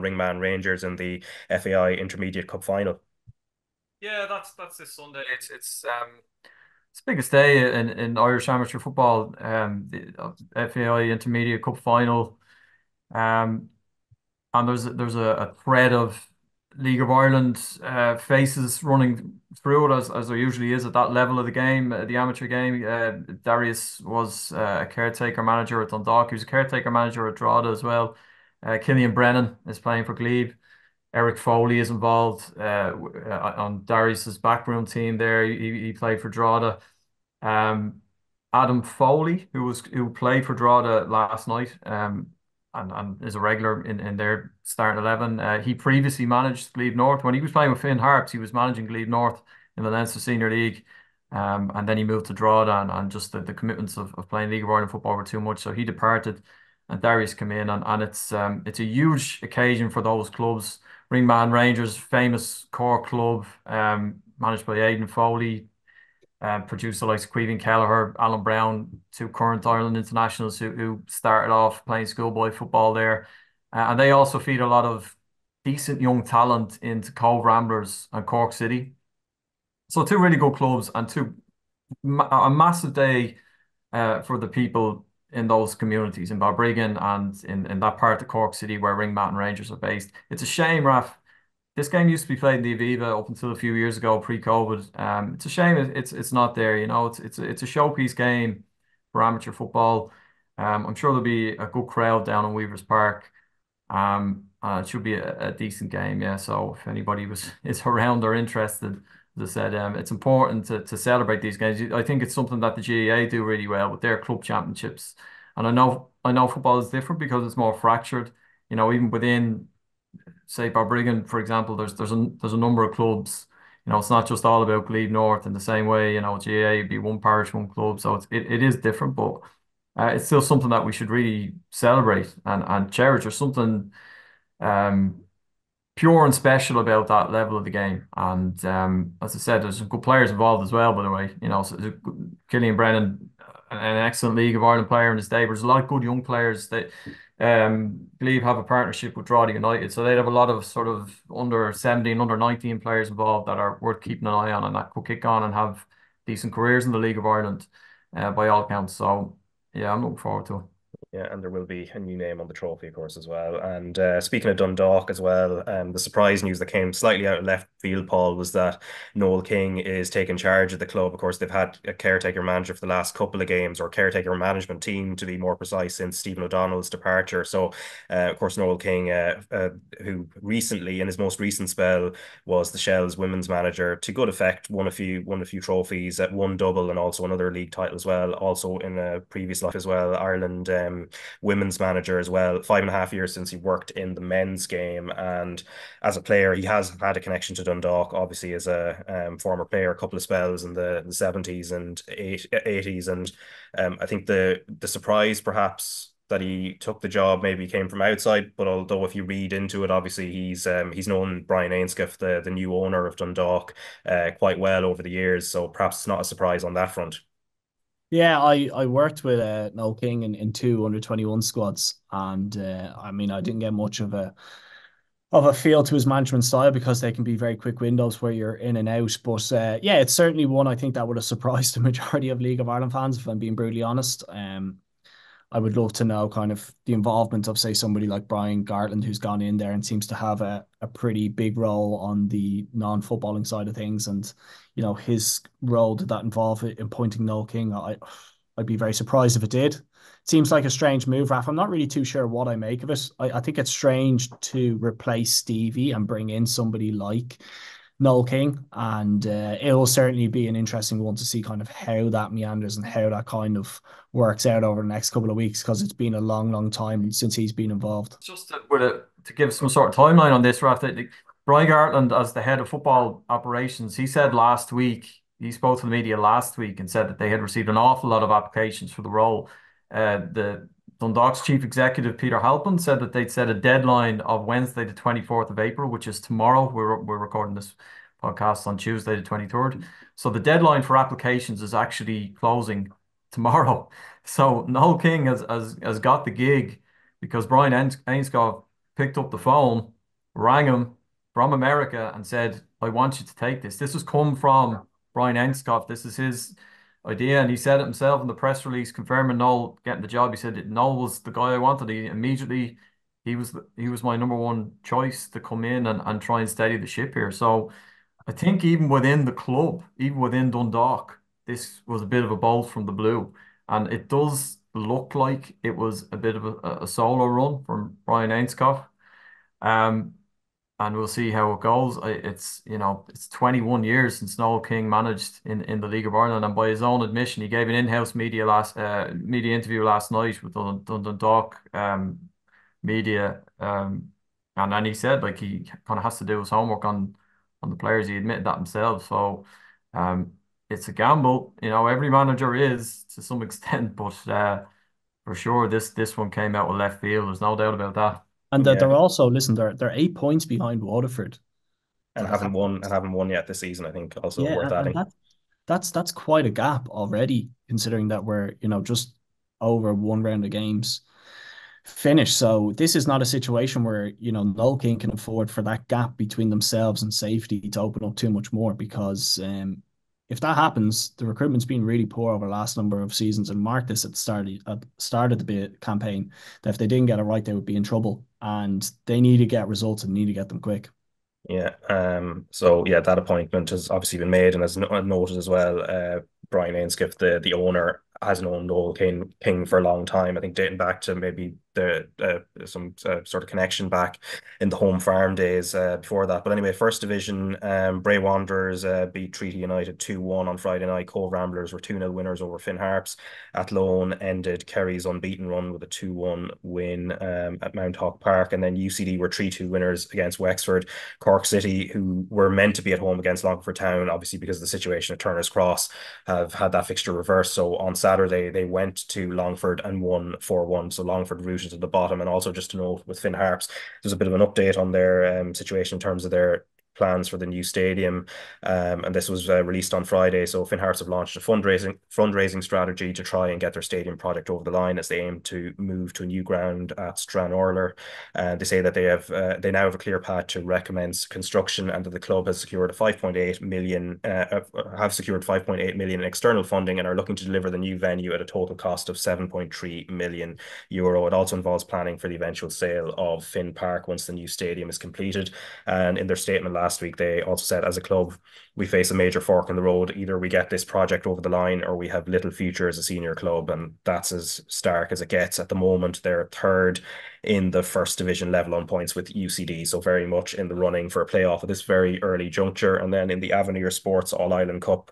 Ringman Rangers in the FAI Intermediate Cup final. Yeah, that's this Sunday. It's the biggest day in Irish amateur football. The FAI Intermediate Cup final. Um, and there's a thread of League of Ireland faces running through it as there usually is at that level of the game, the amateur game. Darius was a caretaker manager at Dundalk. He was a caretaker manager at Drogheda as well. Killian Brennan is playing for Glebe. Eric Foley is involved on Darius's backroom team there. He played for Drogheda. Um, Adam Foley, who played for Drogheda last night, and is a regular in their starting 11. He previously managed Glebe North. When he was playing with Finn Harps, he was managing Glebe North in the Leinster Senior League. And then he moved to Drogheda, and just the commitments of playing League of Ireland football were too much. So he departed, and Darius came in, and it's a huge occasion for those clubs. Ringman Rangers, famous core club, managed by Aidan Foley, produced the likes of Queven Kelleher, Alan Brown, two current Ireland internationals who started off playing schoolboy football there. And they also feed a lot of decent young talent into Cove Ramblers and Cork City. So two really good clubs, and a massive day for the people in those communities in Balbriggan and in that part of Cork City where Ringmat and Rangers are based. It's a shame, Raf. This game used to be played in the Aviva up until a few years ago, pre-COVID. It's a shame it's not there. You know, it's a showpiece game for amateur football. I'm sure there'll be a good crowd down in Weavers Park. It should be a decent game, yeah. So if anybody is around or interested, as I said, it's important to celebrate these games. I think it's something that the GAA do really well with their club championships. And I know football is different because it's more fractured. You know, even within, say, Balbriggan, for example, there's a number of clubs. You know, it's not just all about Glebe North in the same way. You know, GAA would be one parish, one club, so it is different, but it's still something that we should really celebrate and cherish. There's something pure and special about that level of the game. And as I said, there's some good players involved as well, by the way. You know, so Killian Brennan, an excellent League of Ireland player in his day, but there's a lot of good young players that believe have a partnership with Drogheda United. So they'd have a lot of sort of under 17, under 19 players involved that are worth keeping an eye on and that could kick on and have decent careers in the League of Ireland by all accounts. So yeah, I'm looking forward to it. Yeah, and there will be a new name on the trophy, of course, as well. And speaking of Dundalk as well, the surprise news that came slightly out of left field, Paul, was that Noel King is taking charge of the club. Of course, they've had a caretaker manager for the last couple of games, or caretaker management team, to be more precise, since Stephen O'Donnell's departure. So, of course, Noel King, who recently, in his most recent spell, was the Shell's women's manager, to good effect, won a few trophies, one double, and also another league title as well. Also in a previous life as well, Ireland women's manager as well. 5.5 years since he worked in the men's game, and as a player, he has had a connection to Dundalk. Obviously, as a former player, a couple of spells in the 70s and 80s, and I think the surprise perhaps that he took the job maybe came from outside, but although if you read into it, obviously he's known Brian Ainscough, the new owner of Dundalk, quite well over the years, so perhaps it's not a surprise on that front. Yeah, I worked with Noel King in two under-21 squads, and I mean I didn't get much of a feel to his management style because they can be very quick windows where you're in and out. But yeah, it's certainly one I think that would have surprised the majority of League of Ireland fans, if I'm being brutally honest. I would love to know kind of the involvement of, say, somebody like Brian Gartland, who's gone in there and seems to have a pretty big role on the non-footballing side of things. And, you know, his role, did that involve in appointing Noel King? I'd be very surprised if it did. It seems like a strange move, Raf. I'm not really too sure what I make of it. I think it's strange to replace Stevie and bring in somebody like Noel King, and it will certainly be an interesting one to see kind of how that meanders and how that kind of works out over the next couple of weeks, because it's been a long, long time since he's been involved. Just to give some sort of timeline on this, Raf, Brian Gartland, as the head of football operations, he said last week he spoke to the media last week and said that they had received an awful lot of applications for the role. The Dundalk's chief executive, Peter Halpin, said that they'd set a deadline of Wednesday, the 24th of April, which is tomorrow. We're recording this podcast on Tuesday, the 23rd. So the deadline for applications is actually closing tomorrow. So Noel King has got the gig because Brian Ainscough picked up the phone, rang him from America and said, I want you to take this. This has come from Brian Ainscough. This is his idea. And he said it himself in the press release confirming Noel getting the job. He said that Noel was the guy I wanted. He was my number one choice to come in and try and steady the ship here. So I think even within the club, even within Dundalk, this was a bit of a bolt from the blue. And it does look like it was a bit of a solo run from Brian Ainscough. Um, and we'll see how it goes. It's 21 years since Noel King managed in the League of Ireland, and by his own admission, he gave an in-house media interview last night with Dundalk media, and then he said like he kind of has to do his homework on the players. He admitted that himself. So it's a gamble, every manager is to some extent, but for sure this one came out with left field. There's no doubt about that. And Yeah, they're also, listen, they're 8 points behind Waterford. and haven't won yet this season. I think also Yeah, worth and adding. that's quite a gap already, considering that we're, just over one round of games finished. So this is not a situation where, Noel King can afford for that gap between themselves and safety to open up too much more, because if that happens, the recruitment's been really poor over the last number of seasons, and marked this at the start of the campaign, that if they didn't get it right, they would be in trouble, and they need to get results and need to get them quick. Yeah. So yeah, that appointment has obviously been made, and as noted as well, Brian Ainscough, the owner, has known Noel King for a long time. I think dating back to maybe some sort of connection back in the home farm days before that. But anyway, First Division, Bray Wanderers beat Treaty United 2-1 on Friday night. Cove Ramblers were 2-0 winners over Finn Harps. Athlone ended Kerry's unbeaten run with a 2-1 win at Mount Hawk Park, and then UCD were 3-2 winners against Wexford. Cork City, who were meant to be at home against Longford Town, obviously because of the situation at Turner's Cross, have had that fixture reversed. So on Saturday, they went to Longford and won 4-1. So Longford rooted to the bottom. And also just to note with Finn Harps, there's a bit of an update on their situation in terms of their plans for the new stadium, and this was released on Friday. So Finn Harps have launched a fundraising strategy to try and get their stadium project over the line as they aim to move to a new ground at Stranorlar. They say that they now have a clear path to recommence construction, and that the club has secured 5.8 million in external funding and are looking to deliver the new venue at a total cost of €7.3 million. It also involves planning for the eventual sale of Finn Park once the new stadium is completed. And in their statement last week, they also said, as a club, we face a major fork in the road. Either we get this project over the line or we have little future as a senior club. And that's as stark as it gets. At the moment, they're third in the First Division level on points with UCD. So very much in the running for a playoff at this very early juncture. And then in the Avenir Sports All-Ireland Cup,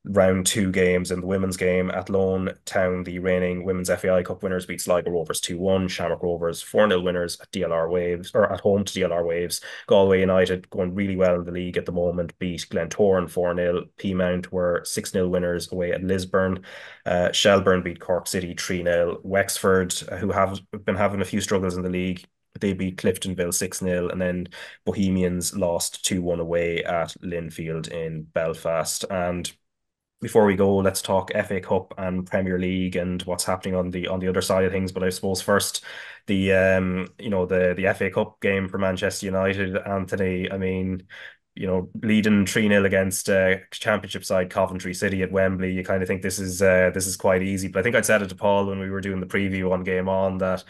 round two games in the women's game, Athlone Town, the reigning Women's FAI Cup winners, beat Sligo Rovers 2-1. Shamrock Rovers 4-0 winners at DLR Waves, or at home to DLR Waves. Galway United, going really well in the league at the moment, beat Glentoran 4-0. Peamount were 6-0 winners away at Lisburn. Shelbourne beat Cork City 3-0. Wexford, who have been having a few struggles in the league, they beat Cliftonville 6-0, and then Bohemians lost 2-1 away at Linfield in Belfast. And before we go, let's talk FA Cup and Premier League and what's happening on the other side of things. But I suppose first, the FA Cup game for Manchester United, Anthony. I mean, leading 3-0 against Championship side Coventry City at Wembley, you kind of think this is quite easy. But I think I said it to Paul when we were doing the preview on Game On that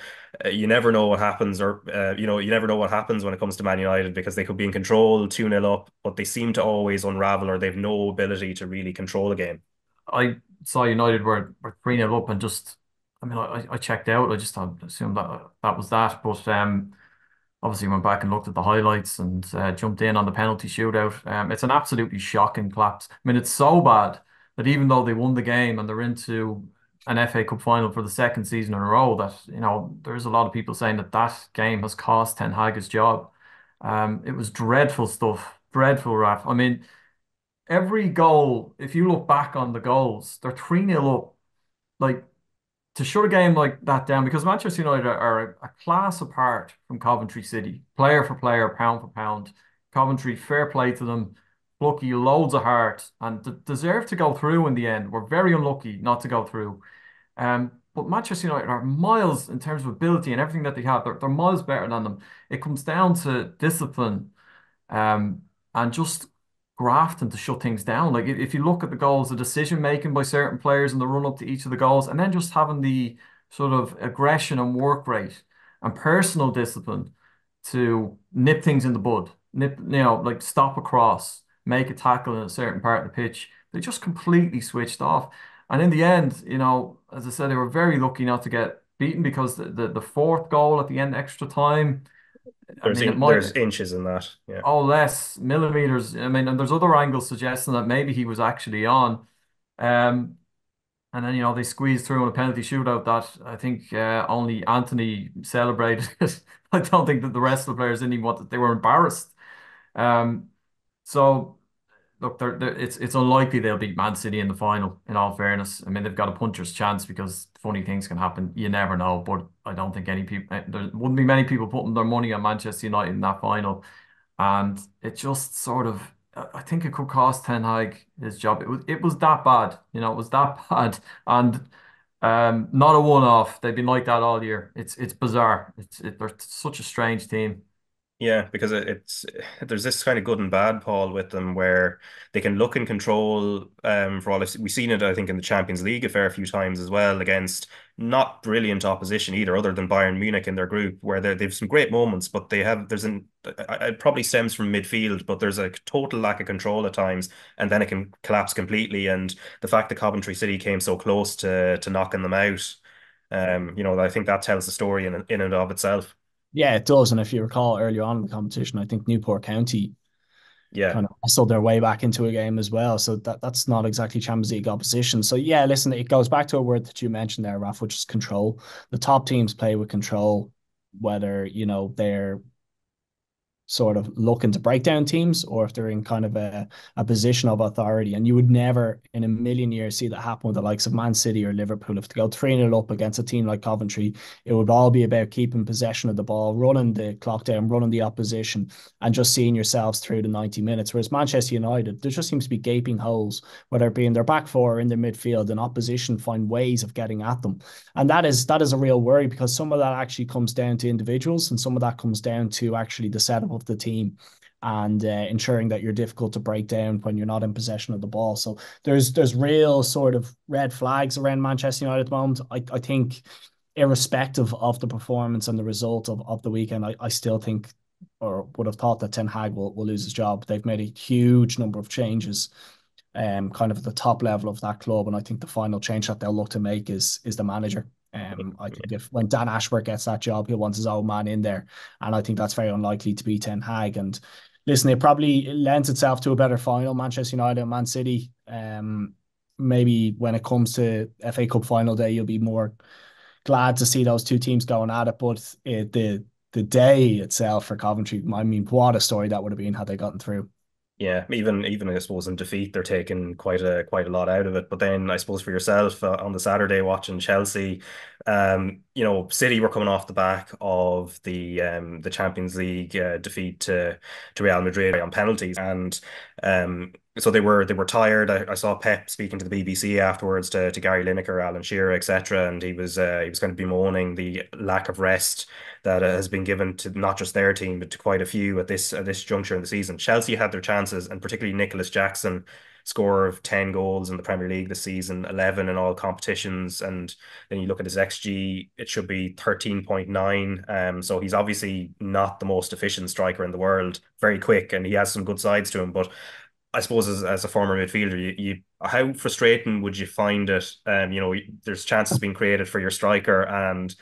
you never know what happens, or you never know what happens when it comes to Man United, because they could be in control 2-0 up, but they seem to always unravel, or they've no ability to really control a game. I saw United were 3-0 up and just, I checked out. I just assumed that was that. But obviously went back and looked at the highlights and jumped in on the penalty shootout. It's an absolutely shocking collapse. I mean, it's so bad that even though they won the game and they're into an FA Cup final for the second season in a row, that, there's a lot of people saying that game has cost Ten Hag his job. It was dreadful stuff. Dreadful, Raf. I mean, every goal, if you look back on the goals, they're 3-0 up. Like, to shut a game like that down, because Manchester United are a class apart from Coventry City, player for player, pound for pound. Coventry, fair play to them, lucky loads of heart, and deserve to go through in the end. We're very unlucky not to go through. But Manchester United are miles in terms of ability and everything that they have. They're miles better than them. It comes down to discipline, um, and just grafting to shut things down. Like, if you look at the goals, the decision making by certain players in the run up to each of the goals, and then just having the sort of aggression and work rate and personal discipline to nip things in the bud, like stop a cross, make a tackle in a certain part of the pitch. They just completely switched off. And in the end, as I said, they were very lucky not to get beaten, because the fourth goal at the end, extra time, I mean, it There's might. inches in that. Yeah. Oh, less millimeters. I mean, and there's other angles suggesting that maybe he was actually on. Um, and then, they squeezed through in a penalty shootout that I think only Anthony celebrated. I don't think that the rest of the players didn't even want it. They were embarrassed. Um, so look, it's unlikely they'll beat Man City in the final, in all fairness. I mean, they've got a puncher's chance, because funny things can happen. You never know. But I don't think there wouldn't be many people putting their money on Manchester United in that final. And it just sort of, I think it could cost Ten Hag his job. It was that bad. It was that bad. And not a one-off. They've been like that all year. It's bizarre. They're such a strange team. Yeah, because it's there's this kind of good and bad, Paul, with them where they can look and control. For all we've seen it, I think in the Champions League a fair few times as well, against not brilliant opposition either, other than Bayern Munich in their group, where they've some great moments, but it probably stems from midfield, but there's a total lack of control at times, and then it can collapse completely. And the fact that Coventry City came so close to knocking them out, I think that tells the story in and of itself. Yeah, it does. And if you recall earlier on in the competition, I think Newport County Yeah. kind of wrestled their way back into a game as well. So that's not exactly Champions League opposition. So yeah, listen, it goes back to a word that you mentioned there, Raf, which is control. The top teams play with control, whether, they're sort of looking to break down teams, or if they're in kind of a position of authority. And you would never in a million years see that happen with the likes of Man City or Liverpool. If they go 3-0 up against a team like Coventry, it would all be about keeping possession of the ball, running the clock down, running the opposition, and just seeing yourselves through the 90 minutes. Whereas Manchester United, there just seems to be gaping holes, whether it be in their back four or in their midfield, and opposition find ways of getting at them. And that is a real worry, because some of that actually comes down to individuals, and some of that comes down to actually the setup of the team, and ensuring that you're difficult to break down when you're not in possession of the ball. So there's real sort of red flags around Manchester United at the moment. I think, irrespective of the performance and the result of the weekend, I still think, or would have thought, that Ten Hag will lose his job. They've made a huge number of changes, kind of at the top level of that club. And I think the final change that they'll look to make is the manager. I think when Dan Ashworth gets that job, he'll want his own man in there. And I think that's very unlikely to be Ten Hag. And listen, it probably lends itself to a better final, Manchester United and Man City. Maybe when it comes to FA Cup final day, you'll be more glad to see those two teams going at it. But the day itself for Coventry, I mean, what a story that would have been had they gotten through. Yeah, even I suppose in defeat, they're taking quite a lot out of it. But then I suppose for yourself on the Saturday watching Chelsea, City were coming off the back of the Champions League defeat to Real Madrid on penalties, and so they were tired. I saw Pep speaking to the BBC afterwards to Gary Lineker, Alan Shearer, etc., and he was going to be bemoaning the lack of rest that has been given to not just their team, but to quite a few at this juncture in the season. Chelsea had their chances, and particularly Nicholas Jackson, scorer of 10 goals in the Premier League this season, 11 in all competitions. And then you look at his XG, it should be 13.9. So he's obviously not the most efficient striker in the world, very quick, and he has some good sides to him. But I suppose as a former midfielder, you how frustrating would you find it? There's chances being created for your striker, and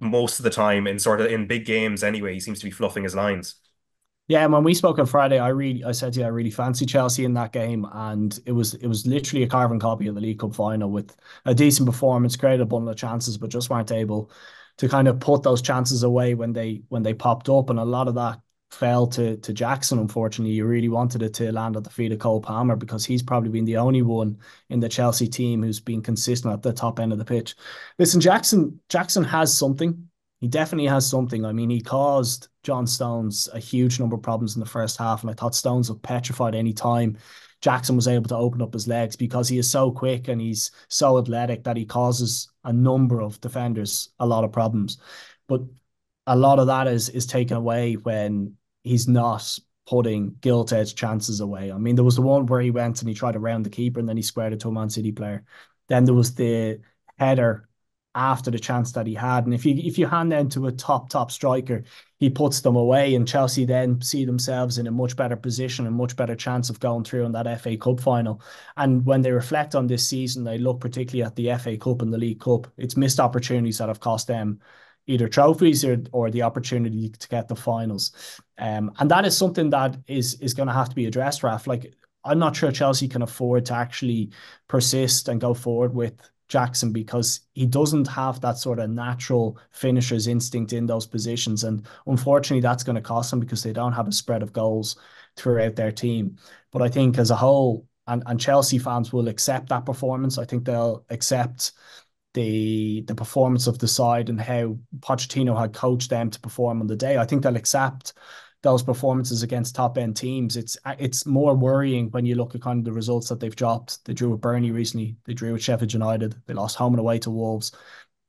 most of the time in big games anyway, he seems to be fluffing his lines. Yeah, and when we spoke on Friday, I said to you I really fancy Chelsea in that game, and it was literally a carbon copy of the League Cup final, with a decent performance, created a bundle of chances, but just weren't able to kind of put those chances away when they popped up. And a lot of that fell to Jackson, unfortunately. You really wanted it to land at the feet of Cole Palmer because he's probably been the only one in the Chelsea team who's been consistent at the top end of the pitch. Listen, Jackson has something. He definitely has something. I mean, he caused John Stones a huge number of problems in the first half, and I thought Stones looked petrified any time Jackson was able to open up his legs because he is so quick and he's so athletic that he causes a number of defenders a lot of problems. But a lot of that is taken away when he's not putting gilt-edged chances away. I mean, there was the one where he went and he tried to round the keeper and then he squared it to a Man City player. Then there was the header after the chance that he had. And if you hand down to a top striker, he puts them away, and Chelsea then see themselves in a much better position and much better chance of going through in that FA Cup final. And when they reflect on this season, they look particularly at the FA Cup and the League Cup. It's missed opportunities that have cost them either trophies or the opportunity to get the finals. And that is something that is going to have to be addressed, Raf. Like, I'm not sure Chelsea can afford to actually persist and go forward with Jackson because he doesn't have that sort of natural finisher's instinct in those positions. And unfortunately, that's going to cost them because they don't have a spread of goals throughout their team. But I think as a whole, and Chelsea fans will accept that performance. I think they'll accept the performance of the side and how Pochettino had coached them to perform on the day. I think they'll accept those performances against top end teams. It's more worrying when you look at kind of the results that they've dropped. They drew with Burnley recently. They drew with Sheffield United. They lost home and away to Wolves.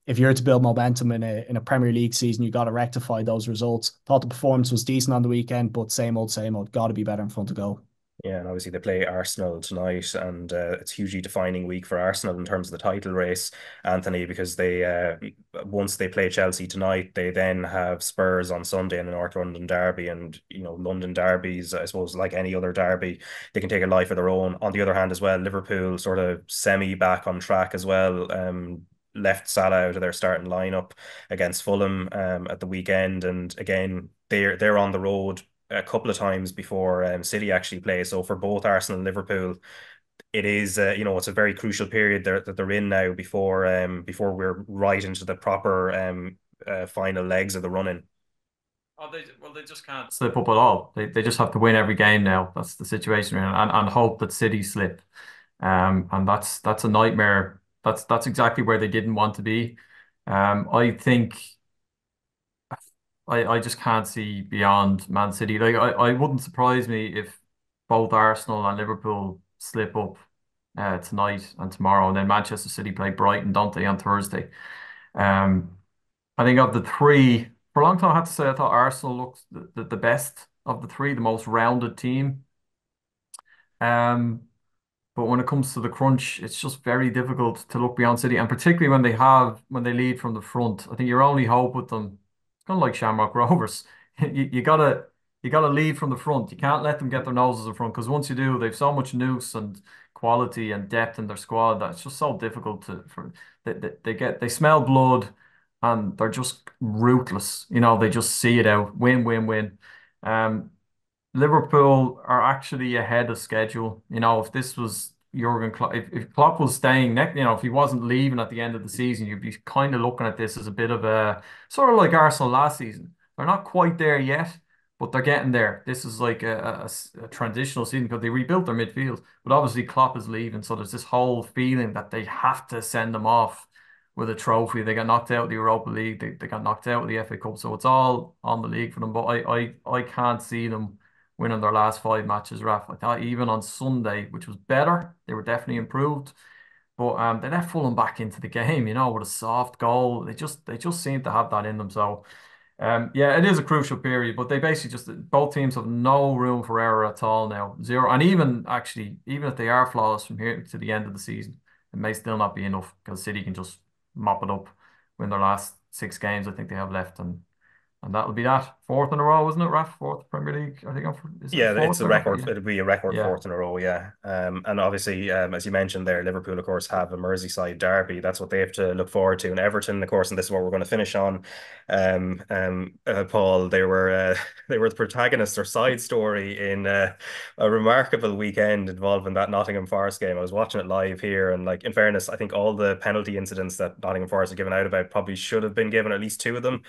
If you're to build momentum in a Premier League season, you got to rectify those results. Thought the performance was decent on the weekend, but same old, same old. Got to be better in front of goal. Yeah, and obviously they play Arsenal tonight, and it's a hugely defining week for Arsenal in terms of the title race, Anthony, because they once they play Chelsea tonight, they then have Spurs on Sunday in the North London derby, and London derbies, I suppose, like any other derby, they can take a life of their own. On the other hand, as well, Liverpool sort of semi back on track as well. Left Salah out of their starting lineup against Fulham at the weekend, and again they're on the road a couple of times before City actually play. So for both Arsenal and Liverpool, it is it's a very crucial period that they're in now before we're right into the proper final legs of the run-in. Oh, they just can't slip up at all. They just have to win every game now. That's the situation, and hope that City slip. And that's a nightmare. That's exactly where they didn't want to be. I think. I just can't see beyond Man City. Like I wouldn't surprise me if both Arsenal and Liverpool slip up tonight and tomorrow, and then Manchester City play Brighton, don't they, on Thursday. Um, I think of the three, for a long time I had to say I thought Arsenal looked the best of the three, the most rounded team. Um, but when it comes to the crunch, it's just very difficult to look beyond City, and particularly when they lead from the front. I think your only hope with them, it's kind of like Shamrock Rovers. You gotta lead from the front. You can't let them get their noses in front because once you do, they've so much nous and quality and depth in their squad that it's just so difficult they smell blood and they're just ruthless. They just see it out. Win, win, win. Um, Liverpool are actually ahead of schedule. If this was Jurgen Klopp, if Klopp was staying next, if he wasn't leaving at the end of the season, you'd be kind of looking at this as a bit of a sort of like Arsenal last season. They're not quite there yet, but they're getting there. This is like a transitional season because they rebuilt their midfield, but obviously Klopp is leaving, so there's this whole feeling that they have to send them off with a trophy. They got knocked out of the Europa League. They got knocked out of the FA Cup, so it's all on the league for them. But I can't see them winning their last five matches, Raf. I thought even on Sunday, which was better, they were definitely improved. But they let Fulham back into the game, with a soft goal. They just seem to have that in them. So yeah, it is a crucial period, but they basically both teams have no room for error at all now. Zero. And even if they are flawless from here to the end of the season, it may still not be enough because City can just mop it up, win their last six games I think they have left, and that'll be that. Fourth in a row, isn't it, Raf? Fourth Premier League. I think is it Yeah, fourth it's a or record. yeah. It'll be a record Yeah. fourth in a row. Yeah, and obviously, as you mentioned there, Liverpool, of course, have a Merseyside derby. That's what they have to look forward to. And Everton, of course, and this is what we're going to finish on. Paul, they were they were the protagonist or side story in a remarkable weekend involving that Nottingham Forest game. I was watching it live here, and like in fairness, I think all the penalty incidents that Nottingham Forest have given out about probably should have been given, at least two of them.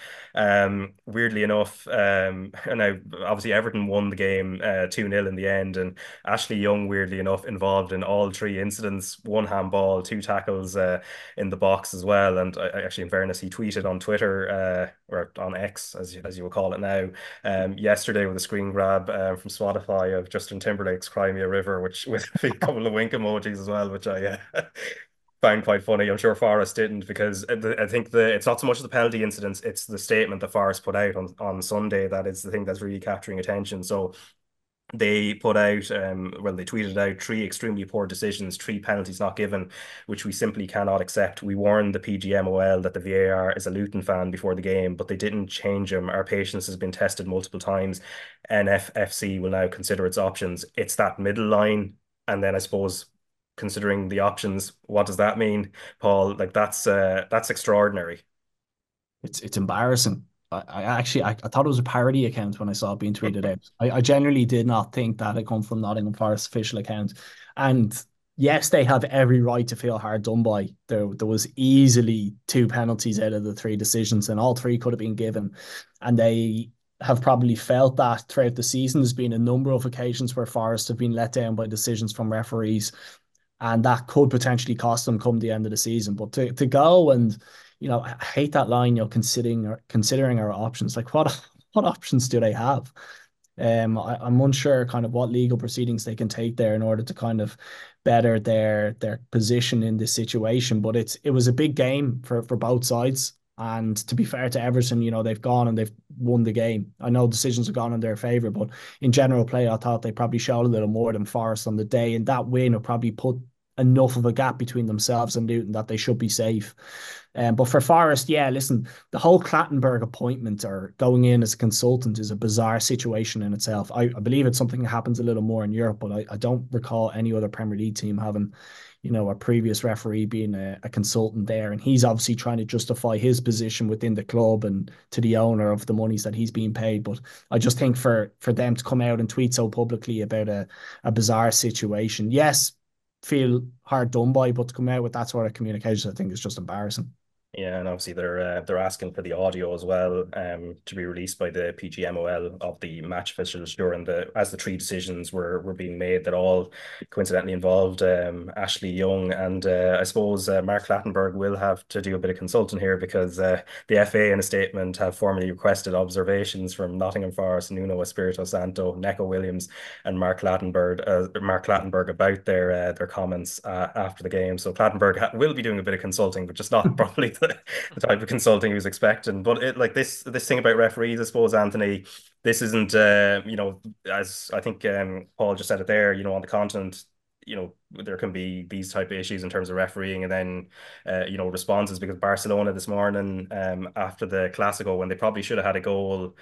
weirdly enough, and now obviously Everton won the game 2-0 in the end, and Ashley Young, weirdly enough, involved in all three incidents: one handball, two tackles in the box as well. And actually, in fairness, he tweeted on Twitter or on X, as you will call it now, yesterday with a screen grab from Spotify of Justin Timberlake's "Cry Me a River," which with a couple of wink emojis as well, which I found quite funny. I'm sure Forrest didn't, because I think it's not so much the penalty incidents, it's the statement that Forrest put out on Sunday that is the thing that's really capturing attention. So they put out, well, they tweeted out three extremely poor decisions, three penalties not given, which we simply cannot accept. We warned the PGMOL that the VAR is a Luton fan before the game, but they didn't change them. Our patience has been tested multiple times. NFFC will now consider its options. It's that middle line. And then I suppose, considering the options, what does that mean, Paul? Like that's extraordinary. It's embarrassing. I actually I thought it was a parody account when I saw it being tweeted out. I genuinely did not think that had come from Nottingham Forest official account. And yes, they have every right to feel hard done by. There was easily two penalties out of the three decisions, and all three could have been given. And they have probably felt that throughout the season. There's been a number of occasions where Forest have been let down by decisions from referees, and that could potentially cost them come the end of the season. But to go and, I hate that line, considering our options. Like, what options do they have? I'm unsure kind of what legal proceedings they can take there in order to kind of better their position in this situation. But it was a big game for both sides. And to be fair to Everton, they've gone and they've won the game. I know decisions have gone in their favour, but in general play, I thought they probably showed a little more than Forest on the day. And that win will probably put enough of a gap between themselves and Luton that they should be safe. But for Forest, yeah, listen, the whole Clattenburg appointment or going in as a consultant is a bizarre situation in itself. I believe it's something that happens a little more in Europe, but I don't recall any other Premier League team having, a previous referee being a consultant there. And he's obviously trying to justify his position within the club and to the owner of the monies that he's being paid. But I just think for them to come out and tweet so publicly about a bizarre situation, yes, feel hard done by, but to come out with that sort of communication, I think is just embarrassing. Yeah, and obviously they're asking for the audio as well, to be released by the PGMOL of the match officials during as the three decisions were being made that all coincidentally involved Ashley Young. And I suppose Marc Clattenburg will have to do a bit of consulting here, because the FA in a statement have formally requested observations from Nottingham Forest, Nuno Espirito Santo, Neco Williams, and Marc Clattenburg about their comments after the game. So Clattenburg will be doing a bit of consulting, but just not probably the type of consulting he was expecting. But like this thing about referees, I suppose, Anthony, this isn't as I think Paul just said it there, on the continent, there can be these type of issues in terms of refereeing, and then responses, because Barcelona this morning, after the Clasico, when they probably should have had a goal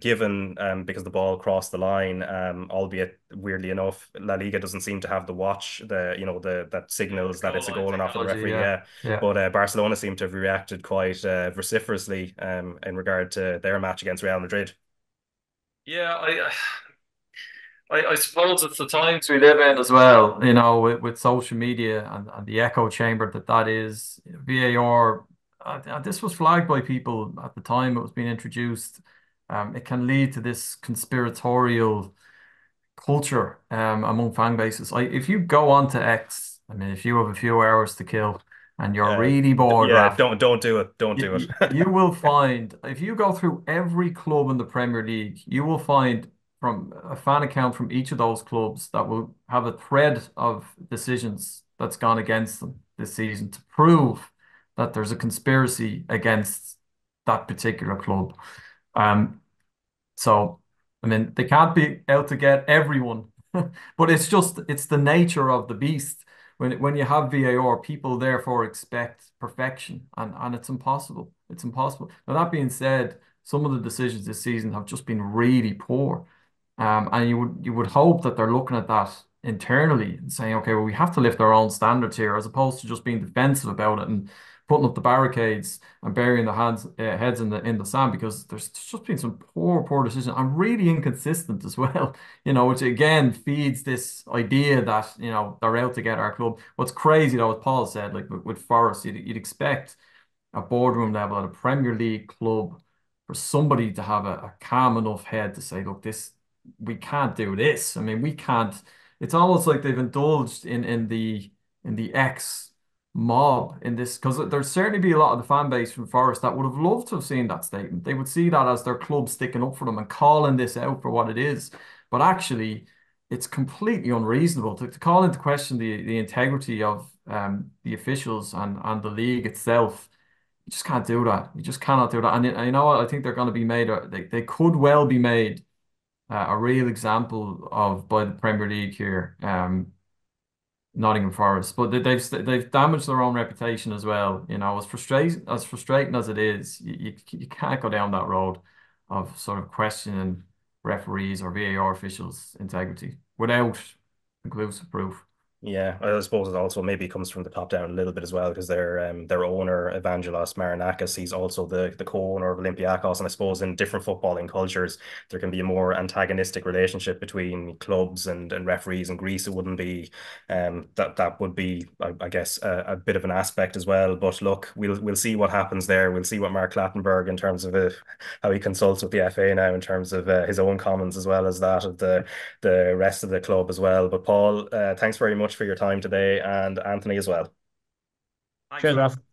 given because the ball crossed the line, albeit weirdly enough La Liga doesn't seem to have the watch, that signals that it's a goal and not for the referee. Yeah. But Barcelona seem to have reacted quite vociferously in regard to their match against Real Madrid. Yeah, I suppose it's the times we live in as well, with social media and the echo chamber that is. VAR. This was flagged by people at the time it was being introduced. It can lead to this conspiratorial culture among fan bases. If you go on to X, I mean, if you have a few hours to kill and you're really bored, Yeah, Raf, don't do it. Don't do it. you will find, if you go through every club in the Premier League, you will find from a fan account from each of those clubs that will have a thread of decisions that's gone against them this season to prove that there's a conspiracy against that particular club. So, I mean, they can't be out to get everyone, but it's the nature of the beast. When you have VAR, people therefore expect perfection, and it's impossible. It's impossible. Now, that being said, some of the decisions this season have just been really poor. And you would hope that they're looking at that internally and saying, okay, well, we have to lift our own standards here, as opposed to just being defensive about it and putting up the barricades and burying the heads in the sand, because there's just been some poor decisions and really inconsistent as well, which again feeds this idea that, they're out to get our club. What's crazy though, as Paul said, like with Forest, you'd expect a boardroom level at a Premier League club for somebody to have a calm enough head to say, look, we can't do this. I mean, we can't. It's almost like they've indulged in the ex mob in this, because there'd certainly be a lot of the fan base from Forest that would have loved to have seen that statement. They would see that as their club sticking up for them and calling this out for what it is. But actually, it's completely unreasonable to call into question the integrity of the officials and the league itself. You just can't do that. You just cannot do that. And you know what? I think they're going to be made. They could well be made a real example of by the Premier League here. Nottingham Forest, but they've damaged their own reputation as well. You know, as frustrating as it is, you can't go down that road of sort of questioning referees or VAR officials' integrity without conclusive proof. Yeah, I suppose it also maybe comes from the top down a little bit as well, because their owner Evangelos Marinakis, he's also the co-owner of Olympiacos, and I suppose in different footballing cultures there can be a more antagonistic relationship between clubs and referees. In Greece it wouldn't be, that would be I guess a bit of an aspect as well. But look, we'll see what happens there. We'll see what Mark Clattenburg in terms of how he consults with the FA now in terms of his own comments as well as that of the rest of the club as well. But Paul, thanks very much for your time today, and Anthony as well. Thanks, Cheers, Raf. Raf.